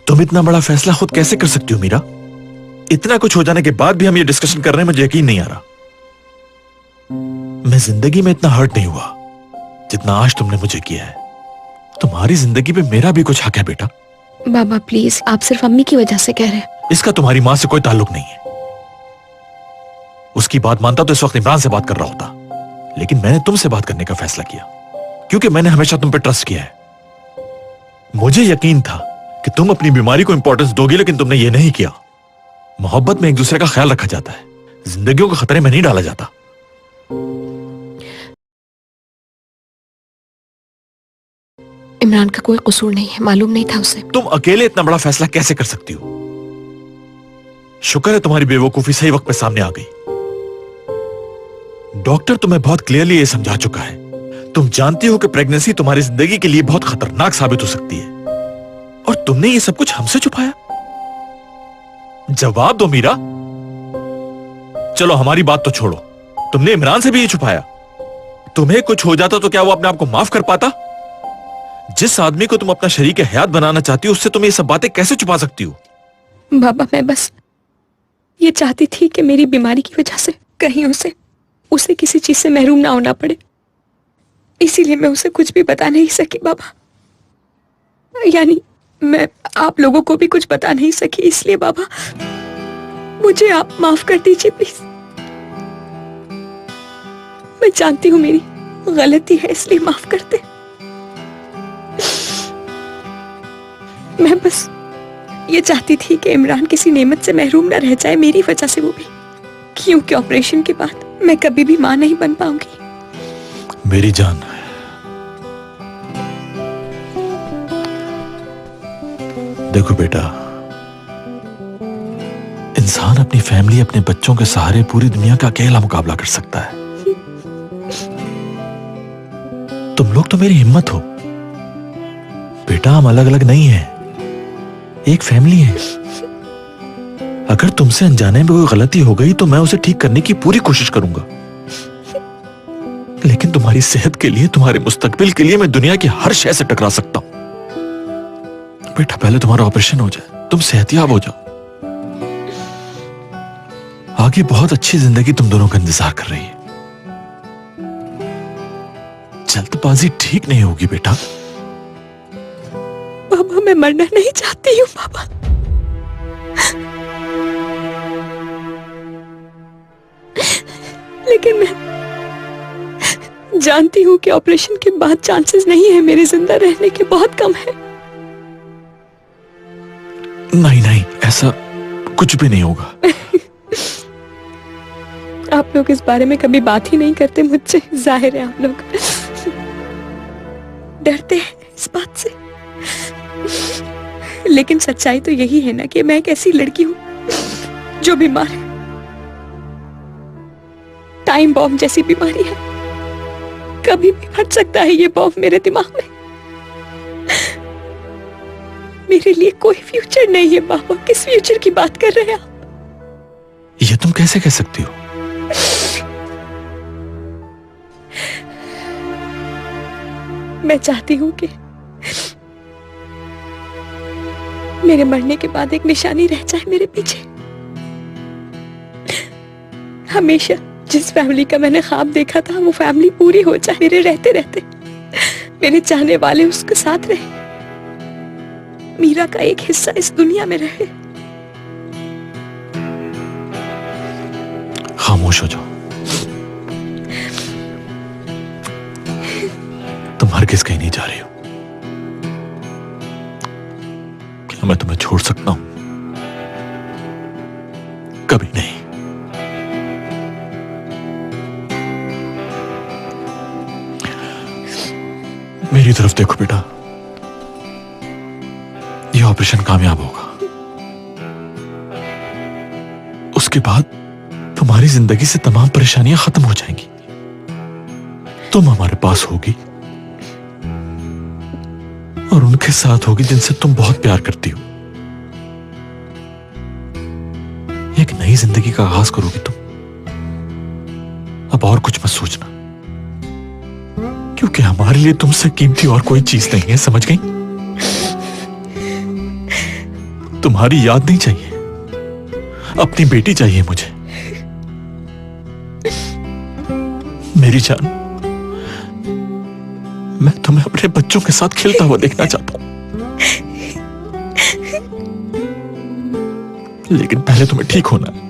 तुम इतना बड़ा फैसला खुद कैसे कर सकती हो मीरा? इतना कुछ हो जाने के बाद भी हम ये डिस्कशन कर रहे हैं, मुझे यकीन नहीं आ रहा। मैं जिंदगी में इतना हर्ट नहीं हुआ जितना आज तुमने मुझे किया है। तुम्हारी जिंदगी पे मेरा भी कुछ हक है बेटा। बाबा प्लीज, आप सिर्फ अम्मी की वजह से कह रहे हैं। इसका तुम्हारी मां से कोई ताल्लुक नहीं है। उसकी बात मानता तो इस वक्त इमरान से बात कर रहा होता, लेकिन मैंने तुमसे बात करने का फैसला किया क्योंकि मैंने हमेशा तुम पे ट्रस्ट किया है। मुझे यकीन था कि तुम अपनी बीमारी को इंपॉर्टेंस दोगी, लेकिन तुमने ये नहीं किया। मोहब्बत में एक दूसरे का ख्याल रखा जाता है, जिंदगियों को खतरे में नहीं डाला जाता। इमरान का कोई कसूर नहीं है, मालूम नहीं था उसे। तुम अकेले इतना बड़ा फैसला कैसे कर सकती हो? शुक्र है तुम्हारी बेवकूफी सही वक्त पे सामने आ गई। डॉक्टर तुम्हें बहुत क्लियरली ये समझा चुका है। तुम जानती हो कि प्रेगनेंसी तुम्हारी जिंदगी के लिए बहुत खतरनाक साबित हो सकती है, और तुमने ये सब कुछ हमसे छुपाया। जवाब दो मीरा। चलो हमारी बात तो छोड़ो, तुमने इमरान से भी ये छुपाया। तुम्हें कुछ हो जाता तो क्या वो अपने आप को माफ कर पाता? जिस आदमी को तुम अपना शरीक हयात बनाना चाहती हो, उससे तुम ये सब बातें कैसे छुपा सकती हो? बाबा, मैं बस ये चाहती थी कि मेरी बीमारी की वजह से कहीं उसे किसी चीज से महरूम ना होना पड़े, इसीलिए मैं उसे कुछ भी बता नहीं सकी बाबा। यानी मैं आप लोगों को भी कुछ बता नहीं सकी, इसलिए बाबा मुझे आप माफ कर दीजिए प्लीज। मैं जानती हूँ मेरी गलती है, इसलिए माफ कर दे। मैं बस ये चाहती थी कि इमरान किसी नेमत से महरूम न रह जाए, मेरी वजह से वो भी, क्योंकि ऑपरेशन के बाद मैं कभी भी मां नहीं बन पाऊंगी। मेरी जान, देखो बेटा, इंसान अपनी फैमिली, अपने बच्चों के सहारे पूरी दुनिया का अकेला मुकाबला कर सकता है। तुम लोग तो मेरी हिम्मत हो बेटा, हम अलग अलग नहीं हैं, एक फैमिली है। अगर तुमसे अनजाने में कोई गलती हो गई तो मैं उसे ठीक करने की पूरी कोशिश करूंगा, लेकिन तुम्हारी सेहत के लिए, तुम्हारे मुस्तकबिल के लिए मैं दुनिया की हर शय से टकरा सकता हूं। बेटा, पहले तुम्हारा ऑपरेशन हो जाए, तुम सेहतयाब हो जाओ, आगे बहुत अच्छी जिंदगी तुम दोनों का इंतजार कर रही है। जल्दबाजी ठीक नहीं होगी बेटा। पापा, मैं मरना नहीं चाहती हूँ पापा। लेकिन मैं जानती हूँ कि ऑपरेशन के बाद चांसेस नहीं है मेरे जिंदा रहने के, बहुत कम है। नहीं नहीं, ऐसा कुछ भी नहीं होगा। आप लोग इस बारे में कभी बात ही नहीं करते मुझसे, जाहिर है आप लोग डरते हैं इस बात से। लेकिन सच्चाई तो यही है ना कि मैं एक ऐसी लड़की हूं जो बीमार है, टाइम बॉम्ब जैसी बीमारी है, कभी भी फट सकता है ये बॉम्ब मेरे दिमाग में। मेरे लिए कोई फ्यूचर नहीं है पापा। किस फ्यूचर की बात कर रहे हैं आप? ये तुम कैसे कह सकती हो? मैं चाहती हूं कि मेरे मरने के बाद एक निशानी रह जाए मेरे पीछे। हमेशा जिस फैमिली का मैंने ख्वाब देखा था वो फैमिली पूरी हो जाए, मेरे रहते रहते मेरे चाहने वाले उसके साथ रहे, मीरा का एक हिस्सा इस दुनिया में रहे। खामोश हो जाओ, तुम हरगिज़ कहीं नहीं जा रही हो। क्या मैं तुम्हें छोड़ सकता हूं? कभी नहीं। मेरी तरफ देखो बेटा, यह ऑपरेशन कामयाब होगा, उसके बाद तुम्हारी जिंदगी से तमाम परेशानियां खत्म हो जाएंगी। तुम हमारे पास होगी और उनके साथ होगी जिनसे तुम बहुत प्यार करती हो। एक नई जिंदगी का आगाज करोगी तुम। अब और कुछ मत सोचना, क्योंकि हमारे लिए तुमसे कीमती और कोई चीज नहीं है, समझ गई? तुम्हारी याद नहीं चाहिए, अपनी बेटी चाहिए मुझे। मेरी जान, मैं तुम्हें अपने बच्चों के साथ खेलता हुआ देखना चाहता हूं, लेकिन पहले तुम्हें ठीक होना है।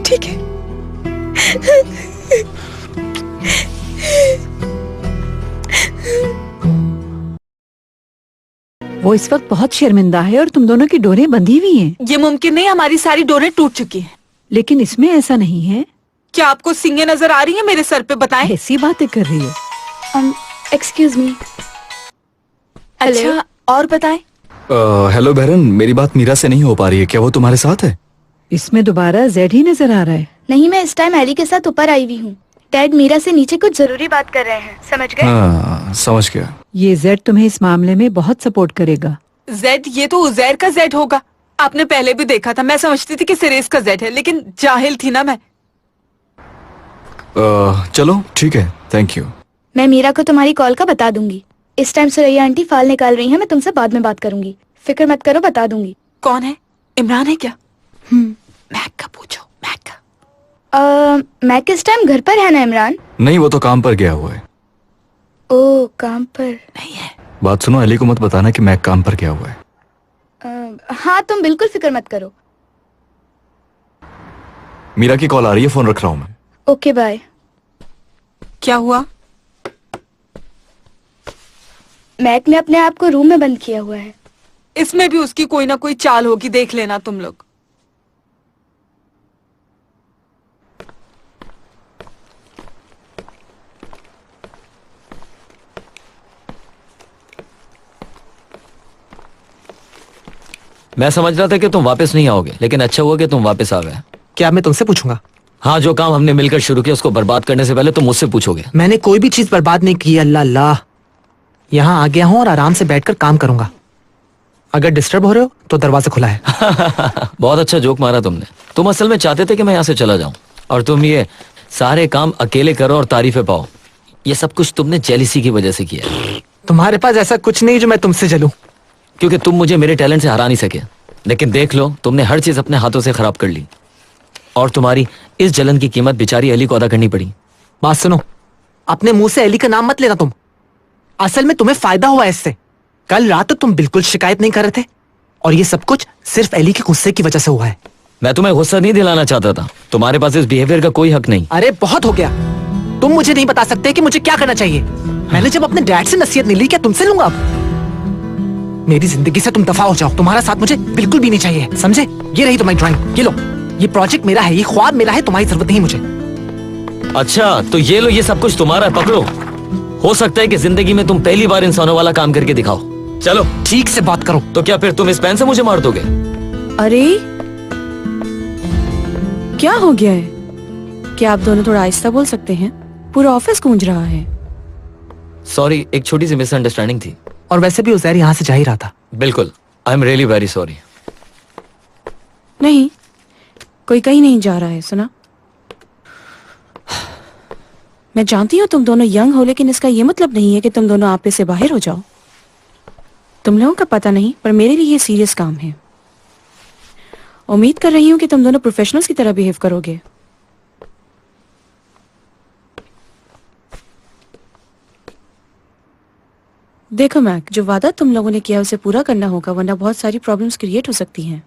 ठीक है। वो इस वक्त बहुत शर्मिंदा है और तुम दोनों की डोरें बंधी हुई हैं। ये मुमकिन नहीं, हमारी सारी डोरें टूट चुकी हैं। लेकिन इसमें ऐसा नहीं है। क्या आपको सींगें नजर आ रही हैं मेरे सर पे? बताएं। ऐसी बातें कर रही हो। Excuse me. अच्छा, और बताएं। हेलो बहरन, मेरी बात मीरा से नहीं हो पा रही है, क्या वो तुम्हारे साथ है? इसमें दोबारा जेड ही नजर आ रहा है। नहीं, मैं इस टाइम एली के साथ ऊपर आई हुई हूँ। डैड मीरा से नीचे कुछ जरूरी बात कर रहे हैं, समझ गए? हाँ, समझ गया। ये जेड तुम्हें इस मामले में बहुत सपोर्ट करेगा। जेड? ये तो उजैर का जेड होगा। आपने पहले भी देखा था। मैं समझती थी कि सिरेस का जेड है, लेकिन जाहिल थी ना मैं। चलो ठीक है, थैंक यू। मैं मीरा को तुम्हारी कॉल का बता दूंगी। इस टाइम सुरैया आंटी फाल निकाल रही हैं, मैं तुमसे बाद में बात करूंगी। फिक्र मत करो, बता दूंगी। कौन है? इमरान है क्या? मैक का पूछो, मैक का। मैक इस टाइम घर पर है ना इमरान? नहीं, वो तो काम पर गया हुआ है। ओ, काम पर नहीं है। बात सुनो, अली को मत बताना कि मैं काम पर गया हुआ है। हाँ, तुम बिल्कुल फिक्र मत करो। मीरा की कॉल आ रही है, फोन रख रहा हूं मैं। Okay bye. क्या हुआ? मैक ने अपने आप को रूम में बंद किया हुआ है। इसमें भी उसकी कोई ना कोई चाल होगी, देख लेना तुम लोग। मैं समझ रहा था कि तुम वापस नहीं आओगे, लेकिन अच्छा हुआ कि तुम वापस आ गए। क्या मैं तुमसे पूछूंगा? हाँ, जो काम हमने मिलकर शुरू किया उसको बर्बाद करने से पहले तुम मुझसे पूछोगे। मैंने कोई भी चीज बर्बाद नहीं की। अल्लाह अल्लाह, यहाँ आ गया हूँ और आराम से बैठकर काम करूंगा। अगर डिस्टर्ब हो रहे हो तो दरवाजा खुला है। बहुत अच्छा जोक मारा तुमने। तुम असल में चाहते थे कि मैं यहाँ से चला जाऊं और तुम ये सारे काम अकेले करो और तारीफें पाओ। ये सब कुछ तुमने जेलिसी की वजह से किया। तुम्हारे पास ऐसा कुछ नहीं जो मैं तुमसे जलूं। क्योंकि तुम मुझे मेरे टैलेंट से हरा नहीं सके। लेकिन देख लो, तुमने हर चीज अपने हाथों से खराब कर ली और तुम्हारी इस जलन की कीमत बेचारी अली को अदा करनी पड़ी। बात सुनो, अपने मुंह से अली का नाम मत लेना तुम। असल में तुम्हें फायदा हुआ इससे। कल रात तो तुम बिल्कुल शिकायत नहीं कर रहे थे और ये सब कुछ सिर्फ अली के गुस्से की वजह से हुआ है। मैं तुम्हें गुस्सा नहीं दिलाना चाहता था। तुम्हारे पास इस बिहेवियर का कोई हक नहीं। अरे बहुत हो गया। तुम मुझे नहीं बता सकते कि मुझे क्या करना चाहिए। मैंने जब अपने डैड से नसीहत नहीं ली, क्या तुमसे लूंगा अब? मेरी जिंदगी से तुम दफा हो जाओ। तुम्हारा साथ मुझे बिल्कुल भी नहीं चाहिए, समझे? ये रही तुम्हारी ड्राइंग, ये लो। ये प्रोजेक्ट मेरा है, ये ख्वाब मेरा है, तुम्हारी जरूरत नहीं मुझे। अच्छा तो ये लो, ये सब कुछ तुम्हारा है, पकड़ो। हो सकता है कि जिंदगी में तुम पहली बार इंसानों वाला काम करके दिखाओ। चलो ठीक से बात करो। तो क्या फिर तुम इस पेन से मुझे मार दोगे? अरे क्या हो गया है? क्या आप दोनों थोड़ा आहिस्ता बोल सकते हैं? पूरा ऑफिस गूंज रहा है। सॉरी, एक छोटी सी मिसअंडरस्टैंडिंग थी। और वैसे भी उजैर यहाँ से जा ही रहा था। बिल्कुल, आई एम रियली वेरी सॉरी। नहीं, कोई कहीं नहीं जा रहा है, सुना? मैं जानती हूँ तुम दोनों यंग हो, लेकिन इसका ये मतलब नहीं है कि तुम दोनों आपे से बाहर हो जाओ। तुम लोगों का पता नहीं, पर मेरे लिए ये सीरियस काम है। उम्मीद कर रही हूँ कि तुम दोनों प्रोफेशनल्स की तरह बिहेव करोगे। देखो मैक, जो वादा तुम लोगों ने किया उसे पूरा करना होगा, वरना बहुत सारी प्रॉब्लम्स क्रिएट हो सकती हैं।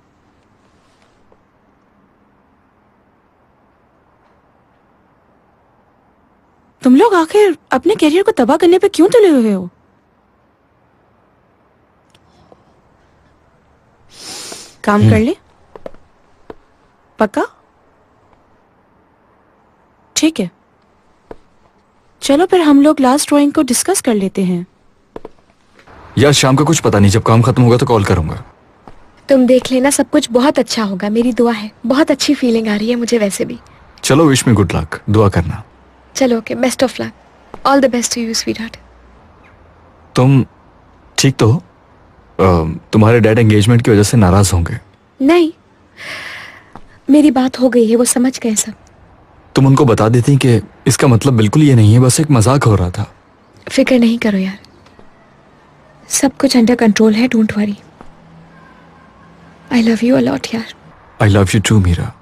तुम लोग आखिर अपने करियर को तबाह करने पे क्यों तुले हुए हो? काम कर ले, पक्का? ठीक है, चलो फिर हम लोग लास्ट ड्राइंग को डिस्कस कर लेते हैं। यार शाम का कुछ पता नहीं, जब काम खत्म होगा तो कॉल करूंगा। तुम देख लेना, सब कुछ बहुत अच्छा होगा, मेरी दुआ है। बहुत अच्छी फीलिंग आ रही है मुझे वैसे भी। चलो, विश मी गुड लक, दुआ करना। चलो okay, best of luck, all the best to you sweetheart. तुम ठीक तो हो? तुम्हारे डैड एंगेजमेंट की वजह से नाराज होंगे। नहीं, मेरी बात हो गई है, वो समझ गए सब। तुम उनको बता देती कि इसका मतलब बिल्कुल ये नहीं है, बस एक मजाक हो रहा था। फिक्र नहीं करो यार, सब कुछ अंडर कंट्रोल है, don't worry. I love you a lot यार। I love you too Meera.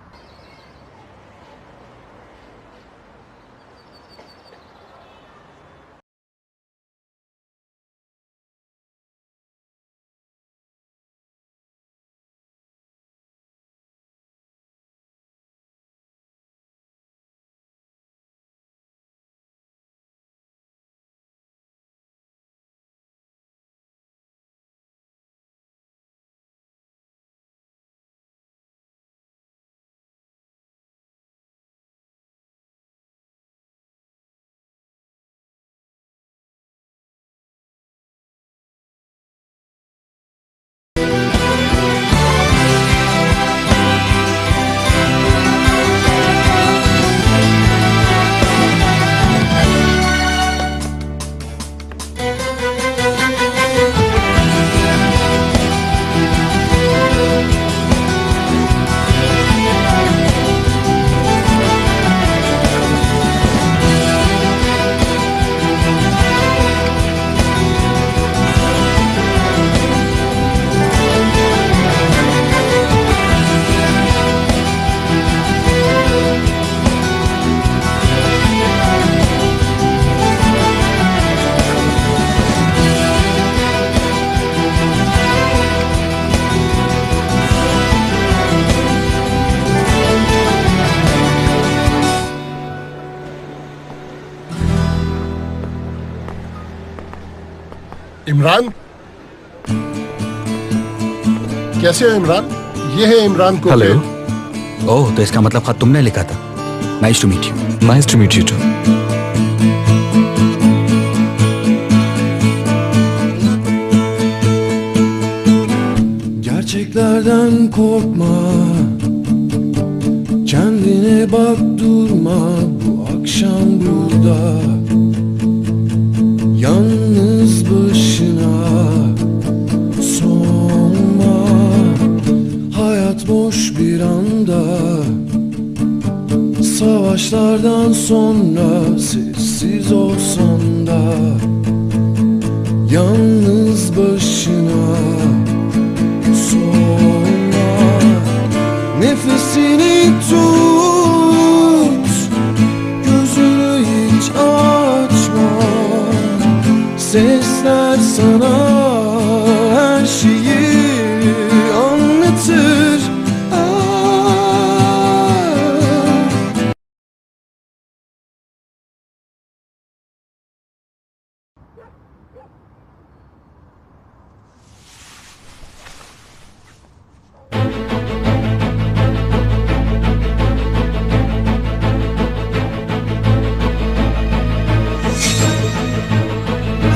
Imran, कैसे हो इमरान? ये है इमरान को। हेलो। ओह, तो इसका मतलब खत तुमने लिखा था। Nice to meet you. Nice to meet you too. Gerçeklerden korkma, kendine bak, durma bu akşam burada, yalnız başına. Sonma, hayat boş bir anda, savaşlardan sonra sessiz olsan da, yalnız başına. Nefesini tut, gözünü hiç açma. Sesler sana her şeyi anlatır.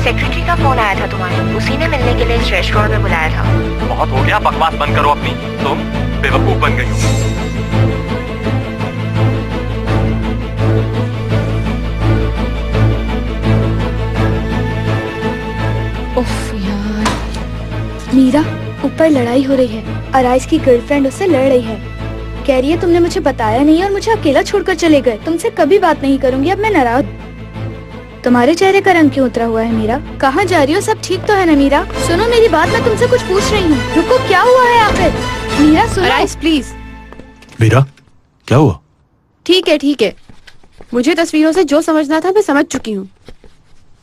Secretary का फोन आया था तुम्हारे, उसी ने मिलने के लिए इस रेस्टोरेंट में बुलाया था। बहुत हो गया, बकवास बंद करो अपनी। तुम बेवकूफ बन गई हो। उफ यार, मीरा, ऊपर लड़ाई हो रही है। अराइज की गर्लफ्रेंड उससे लड़ रही है। कह रही है तुमने मुझे बताया नहीं और मुझे अकेला छोड़कर चले गए। तुमसे कभी बात नहीं करूंगी, अब मैं नाराज। तुम्हारे चेहरे का रंग क्यों उतरा हुआ है मीरा? कहाँ जा रही हो? सब ठीक तो है ना मीरा? सुनो मेरी बात, मैं तुमसे कुछ पूछ रही हूँ। रुको, क्या हुआ है आखिर? मीरा सुनो। Arise please. मीरा, क्या हुआ? ठीक है। मुझे तस्वीरों से जो समझना था मैं समझ चुकी हूँ।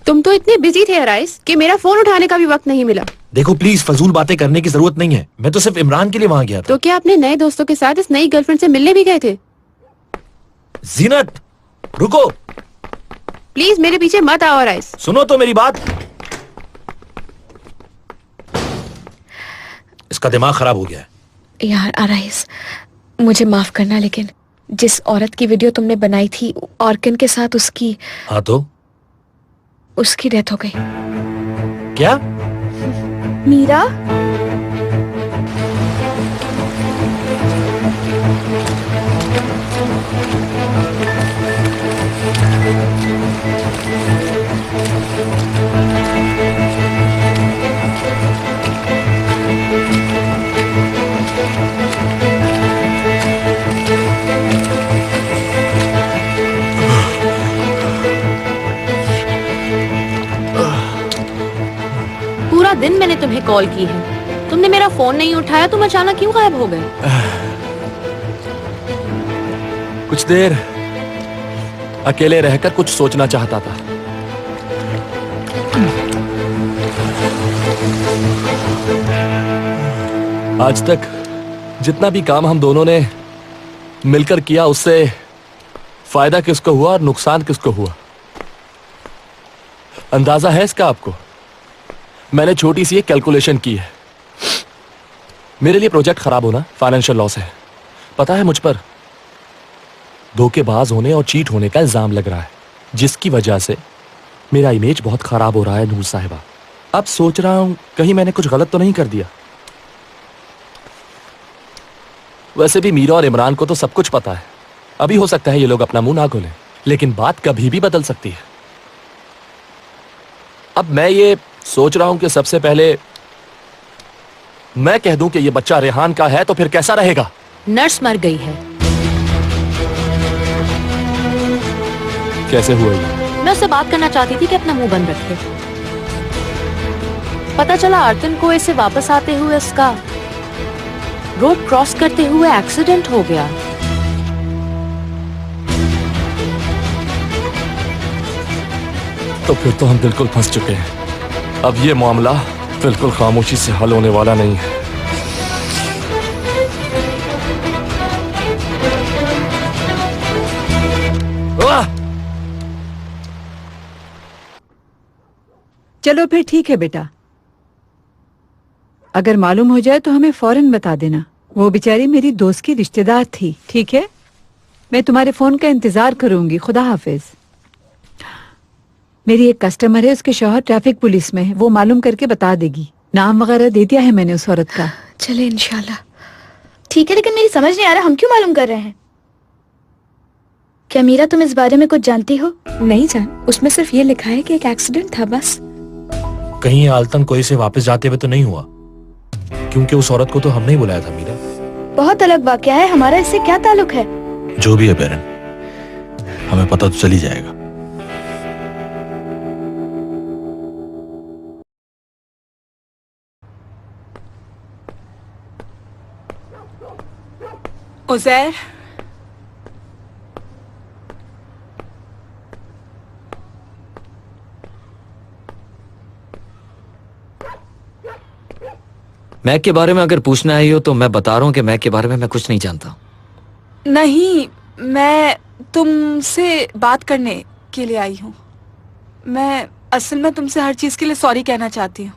तुम तो इतने बिजी थे अराइज कि मेरा फोन उठाने का भी वक्त नहीं मिला। देखो प्लीज, फजूल बातें करने की जरूरत नहीं है। मैं तो सिर्फ इमरान के लिए वहां गया था। तो क्या अपने नए दोस्तों के साथ इस नई गर्लफ्रेंड से मिलने भी गए थे? जीनत, रुको प्लीज, मेरे पीछे मत आओ अराइज। सुनो तो मेरी बात। इसका दिमाग खराब हो गया है। यार अराइज, मुझे माफ करना, लेकिन जिस औरत की वीडियो तुमने बनाई थी ऑर्किन के साथ, उसकी हाँ तो उसकी डेथ हो गई। क्या? मीरा, पूरा दिन मैंने तुम्हें कॉल की है, तुमने मेरा फोन नहीं उठाया। तुम अचानक क्यों गायब हो गए? कुछ देर अकेले रहकर कुछ सोचना चाहता था। आज तक जितना भी काम हम दोनों ने मिलकर किया, उससे फायदा किसको हुआ और नुकसान किसको हुआ, अंदाजा है इसका आपको? मैंने छोटी सी एक कैलकुलेशन की है। मेरे लिए प्रोजेक्ट खराब होना फाइनेंशियल लॉस है। पता है, मुझ पर धोखेबाज होने और चीट होने का इल्जाम लग रहा है, जिसकी वजह से मेरा इमेज बहुत खराब हो रहा है नूर साहिबा। अब सोच रहा हूं कहीं मैंने कुछ गलत तो नहीं कर दिया। वैसे भी मीरा और इमरान को तो सब कुछ पता है। अभी हो सकता है ये लोग अपना मुंह ना खोलें, लेकिन बात कभी भी बदल सकती है। अब मैं ये सोच रहा हूं कि सबसे पहले मैं कह दूं कि ये बच्चा रेहान का है, तो फिर कैसा रहेगा? नर्स मर गई है। कैसे हुआ ये? मैं उससे बात करना चाहती थी कि अपना मुंह बंद रखे। पता चला आर्तन को इसे वापस आते हुए उसका रोड क्रॉस करते हुए एक्सीडेंट हो गया। तो फिर तो हम बिल्कुल फंस चुके हैं। अब ये मामला बिल्कुल खामोशी से हल होने वाला नहीं है। चलो फिर ठीक है बेटा, अगर मालूम हो जाए तो हमें फौरन बता देना। वो बेचारी मेरी दोस्त की रिश्तेदार थी, ठीक है? मैं तुम्हारे फोन का इंतजार करूंगी। खुदा हाफिज। मेरी एक कस्टमर है, उसके शौहर ट्रैफिक पुलिस में है, वो मालूम करके बता देगी। नाम वगैरह दे दिया है मैंने उस औरत का। चले इंशाल्लाह। ठीक है, लेकिन मेरी समझ नहीं आ रहा हम क्यों मालूम कर रहे हैं? क्या मीरा तुम इस बारे में कुछ जानती हो? नहीं जान, उसमें सिर्फ ये लिखा है कि एक एक्सीडेंट था बस। कहीं आलतन कोई से वापस जाते हुए तो नहीं हुआ? क्योंकि उस औरत को तो हमने ही बुलाया था मीरा। बहुत अलग वाकया है, हमारा इससे क्या ताल्लुक है? जो भी है बैरन, हमें पता तो चल ही जाएगा। उज़ैर, मैक के बारे में अगर पूछना आई हो तो मैं बता रहा हूँ कि मैक के बारे में मैं कुछ नहीं जानता। नहीं, मैं तुमसे बात करने के लिए आई हूँ। मैं असल में तुमसे हर चीज के लिए सॉरी कहना चाहती हूँ।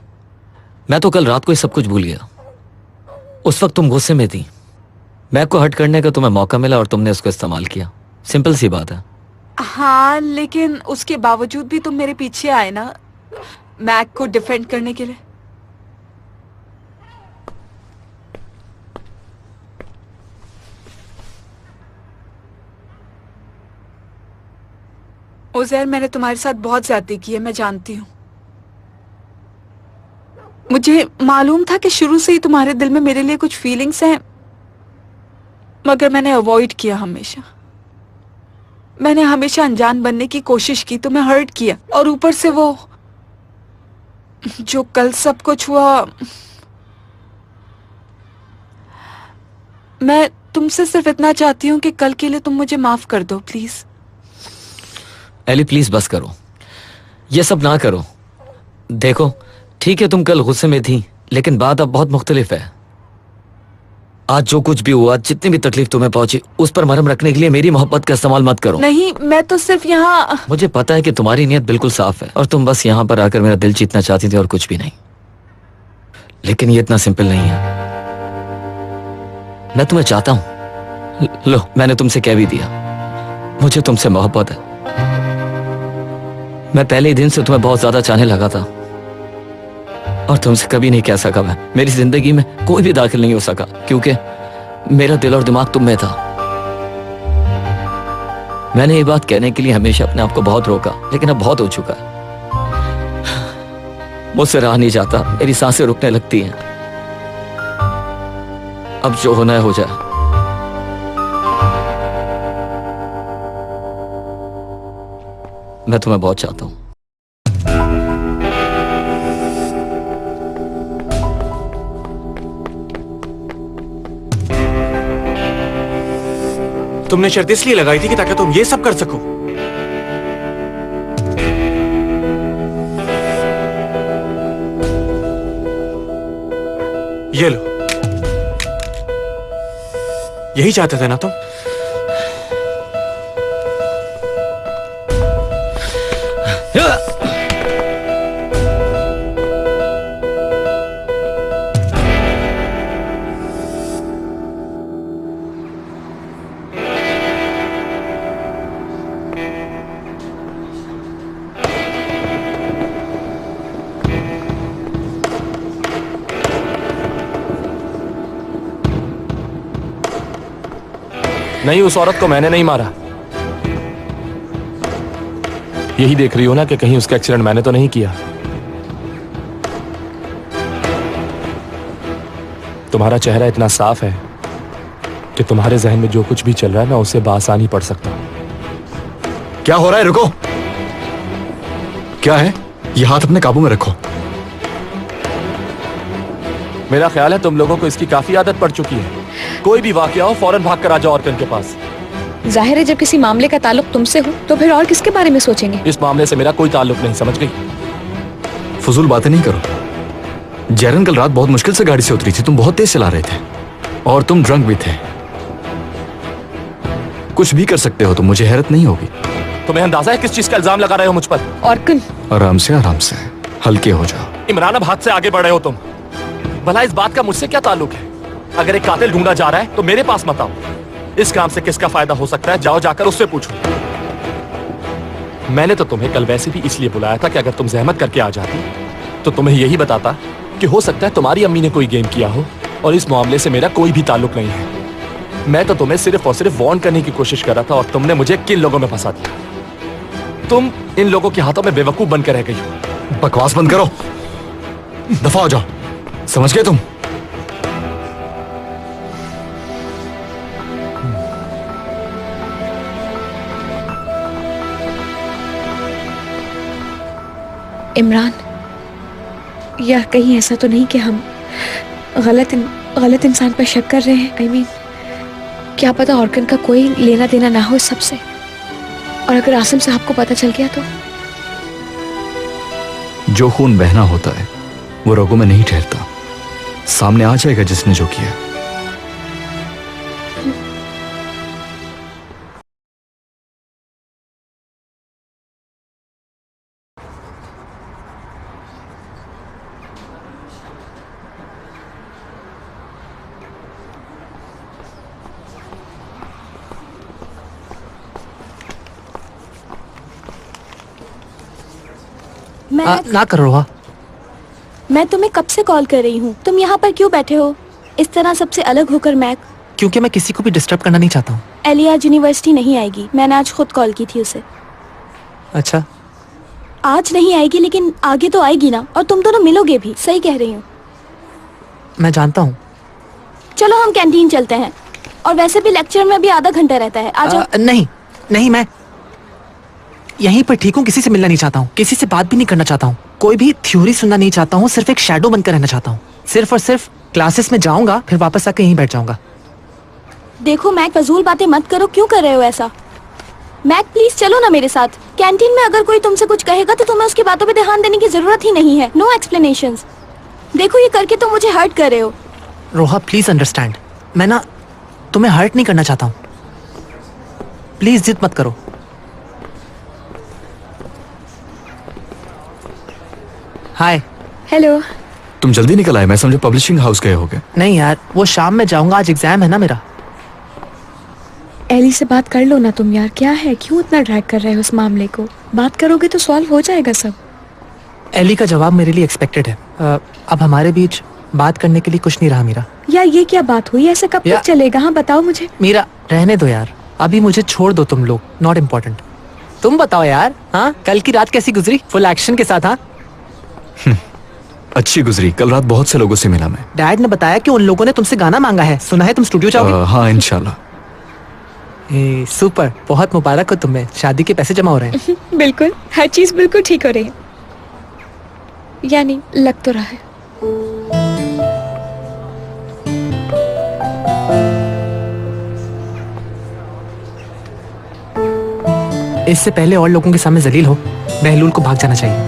मैं तो कल रात को ही सब कुछ भूल गया। उस वक्त तुम गुस्से में थी। मैक को हर्ट करने का तुम्हें मौका मिला और तुमने उसको इस्तेमाल किया। सिंपल सी बात है। हाँ, लेकिन उसके बावजूद भी तुम मेरे पीछे आए ना, मैक को डिफेंड करने के लिए। उज़ैर, मैंने तुम्हारे साथ बहुत ज्यादती की है, मैं जानती हूँ। मुझे मालूम था कि शुरू से ही तुम्हारे दिल में मेरे लिए कुछ फीलिंग्स हैं, मगर मैंने अवॉइड किया हमेशा। मैंने हमेशा अनजान बनने की कोशिश की, तुम्हें हर्ट किया, और ऊपर से वो जो कल सब कुछ हुआ। मैं तुमसे सिर्फ इतना चाहती हूँ कि कल के लिए तुम मुझे माफ कर दो, प्लीज। एली प्लीज बस करो, ये सब ना करो। देखो ठीक है तुम कल गुस्से में थी, लेकिन बात अब बहुत मुख्तलिफ है। आज जो कुछ भी हुआ, जितनी भी तकलीफ तुम्हें पहुंची, उस पर मरहम रखने के लिए मेरी मोहब्बत का इस्तेमाल मत करो। नहीं, मैं तो सिर्फ यहाँ। मुझे पता है कि तुम्हारी नीयत बिल्कुल साफ है और तुम बस यहाँ पर आकर मेरा दिल जीतना चाहती थी और कुछ भी नहीं, लेकिन ये इतना सिंपल नहीं है। मैं तुम्हें चाहता हूं। लो, मैंने तुमसे कह भी दिया, मुझे तुमसे मोहब्बत है। मैं पहले ही दिन से तुम्हें बहुत ज्यादा चाहने लगा था और तुमसे कभी नहीं कह सका। मैं मेरी जिंदगी में कोई भी दाखिल नहीं हो सका क्योंकि मेरा दिल और दिमाग तुम में था। मैंने ये बात कहने के लिए हमेशा अपने आप को बहुत रोका, लेकिन अब बहुत हो चुका है। मुझसे रहा नहीं जाता, मेरी सांसें रुकने लगती हैं। अब जो होना है हो जाए। मैं तुम्हें बहुत चाहता हूं। तुमने शर्त इसलिए लगाई थी कि ताकि तुम ये सब कर सको। ये लो, यही चाहते थे ना तुम? नहीं, उस औरत को मैंने नहीं मारा। यही देख रही हो ना कि कहीं उसका एक्सीडेंट मैंने तो नहीं किया। तुम्हारा चेहरा इतना साफ है कि तुम्हारे जहन में जो कुछ भी चल रहा है मैं उसे बासानी पढ़ सकता हूं। क्या हो रहा है? रुको। क्या है? ये हाथ अपने काबू में रखो। मेरा ख्याल है तुम लोगों को इसकी काफी आदत पड़ चुकी है। कोई भी वाकया हो फौरन भाग कर आ जाओ ऑर्कन के पास। जाहिर है जब किसी मामले का ताल्लुक तुमसे हो तो फिर और किसके बारे में सोचेंगे? इस मामले से मेरा कोई ताल्लुक नहीं, समझ गई? फजूल बातें नहीं करो। जैरन कल रात बहुत मुश्किल से गाड़ी से उतरी थी। तुम बहुत तेज चला रहे थे और तुम ड्रंक भी थे। कुछ भी कर सकते हो, तो मुझे हैरत नहीं होगी। तुम्हें अंदाजा है किस चीज का इल्जाम लगा रहे हो मुझ पर? ऑर्कन, आराम से हल्के हो जाओ। इमरान, अब हाथ से आगे बढ़ रहे हो तुम। भला इस बात का मुझसे क्या ताल्लुक है? अगर एक कातिल ढूंढा जा रहा है तो मेरे पास मत आओ। इस काम से किसका फायदा हो सकता है, जाओ जाकर उससे पूछो। मैंने तो तुम्हें कल वैसे भी इसलिए बुलाया था कि अगर तुम जहमत करके आ जाती तो तुम्हें यही बताता कि हो सकता है तुम्हारी अम्मी ने कोई गेम किया हो और इस मामले से मेरा कोई भी ताल्लुक नहीं है। मैं तो तुम्हें सिर्फ और सिर्फ वार्न करने की कोशिश कर रहा था और तुमने मुझे किन लोगों में फंसा दिया। तुम इन लोगों के हाथों में बेवकूफ बनकर रह गई हो। बकवास बंद करो, दफा हो जाओ, समझ गए तुम? इमरान, या कहीं ऐसा तो नहीं कि हम गलत इंसान पर शक कर रहे हैं? I mean, क्या पता ऑर्कन का कोई लेना देना ना हो इस सबसे, और अगर आसिम साहब को पता चल गया तो? जो खून बहना होता है वो रगों में नहीं ठहरता, सामने आ जाएगा जिसने जो किया। ना करो रोहा। मैं तुम्हें कब से कॉल कर रही हूँ, तुम यहाँ पर क्यों बैठे हो इस तरह सबसे अलग होकर? मैक, क्योंकि मैं किसी को भी डिस्टर्ब करना नहीं चाहता हूँ। एली आज यूनिवर्सिटी नहीं आएगी, मैंने आज खुद कॉल की थी उसे। अच्छा, आज नहीं आएगी लेकिन आगे तो आएगी ना, और तुम दोनों मिलोगे भी। सही कह रही हूँ। मैं जानता हूँ। चलो हम कैंटीन चलते हैं, और वैसे भी लेक्चर में अभी आधा घंटा रहता है। आ जाओ। नहीं, मैं यहीं पर ठीक हूँ। किसी से मिलना नहीं चाहता हूँ, किसी से बात भी नहीं करना चाहता हूँ, कोई भी थ्योरी सुनना नहीं चाहता हूँ। सिर्फ एक शैडो बनकर रहना चाहता हूँ। सिर्फ और सिर्फ क्लासेस में जाऊंगा, फिर वापस आके यहीं बैठ जाऊंगा। देखो मैक, फजूल बातें मत करो। क्यों कर रहे हो ऐसा? मैक प्लीज चलो ना मेरे साथ। कैंटीन में अगर कोई तुमसे कुछ कहेगा तो तुम्हें उसकी बातों पे ध्यान देने की जरूरत ही नहीं है। No explanations. देखो ये करके तुम मुझे हर्ट कर रहे हो। रोहा प्लीज अंडरस्टैंड, मैं ना तुम्हें हर्ट नहीं करना चाहता हूँ। प्लीज जिद मत करो। हाय। हेलो। तुम जल्दी निकल आए, मैं समझा पब्लिशिंग हाउस गए होगे। नहीं यार, वो शाम में जाऊंगा, आज एग्जाम है ना मेरा। एली से बात कर लो ना तुम यार, क्या है, क्यों इतना ड्रैग कर रहे हो उस मामले को? बात करोगे तो सॉल्व हो जाएगा सब। एली का जवाब मेरे लिए एक्सपेक्टेड है। अब हमारे बीच बात करने के लिए कुछ नहीं रहा मीरा। यार ये क्या बात हुई? ऐसे कब तक चलेगा? हाँ बताओ मुझे। मीरा रहने दो यार, अभी मुझे छोड़ दो। तुम लोग नॉट इम्पोर्टेंट। तुम बताओ यार, हाँ कल की रात कैसी गुजरी? फुल एक्शन के साथ? हाँ अच्छी गुजरी। कल रात बहुत से लोगों से मिला मैं। डैड ने बताया कि उन लोगों ने तुमसे गाना मांगा है, सुना है तुम स्टूडियो जाओगे? हाँ इंशाल्लाह। सुपर, बहुत मुबारक हो तुम्हें, शादी के पैसे जमा हो रहे हैं। बिल्कुल, हर चीज बिल्कुल ठीक हो रही है, यानी लग तो रहा है। इससे पहले और लोगों के सामने जलील हो, बहलूल को भाग जाना चाहिए।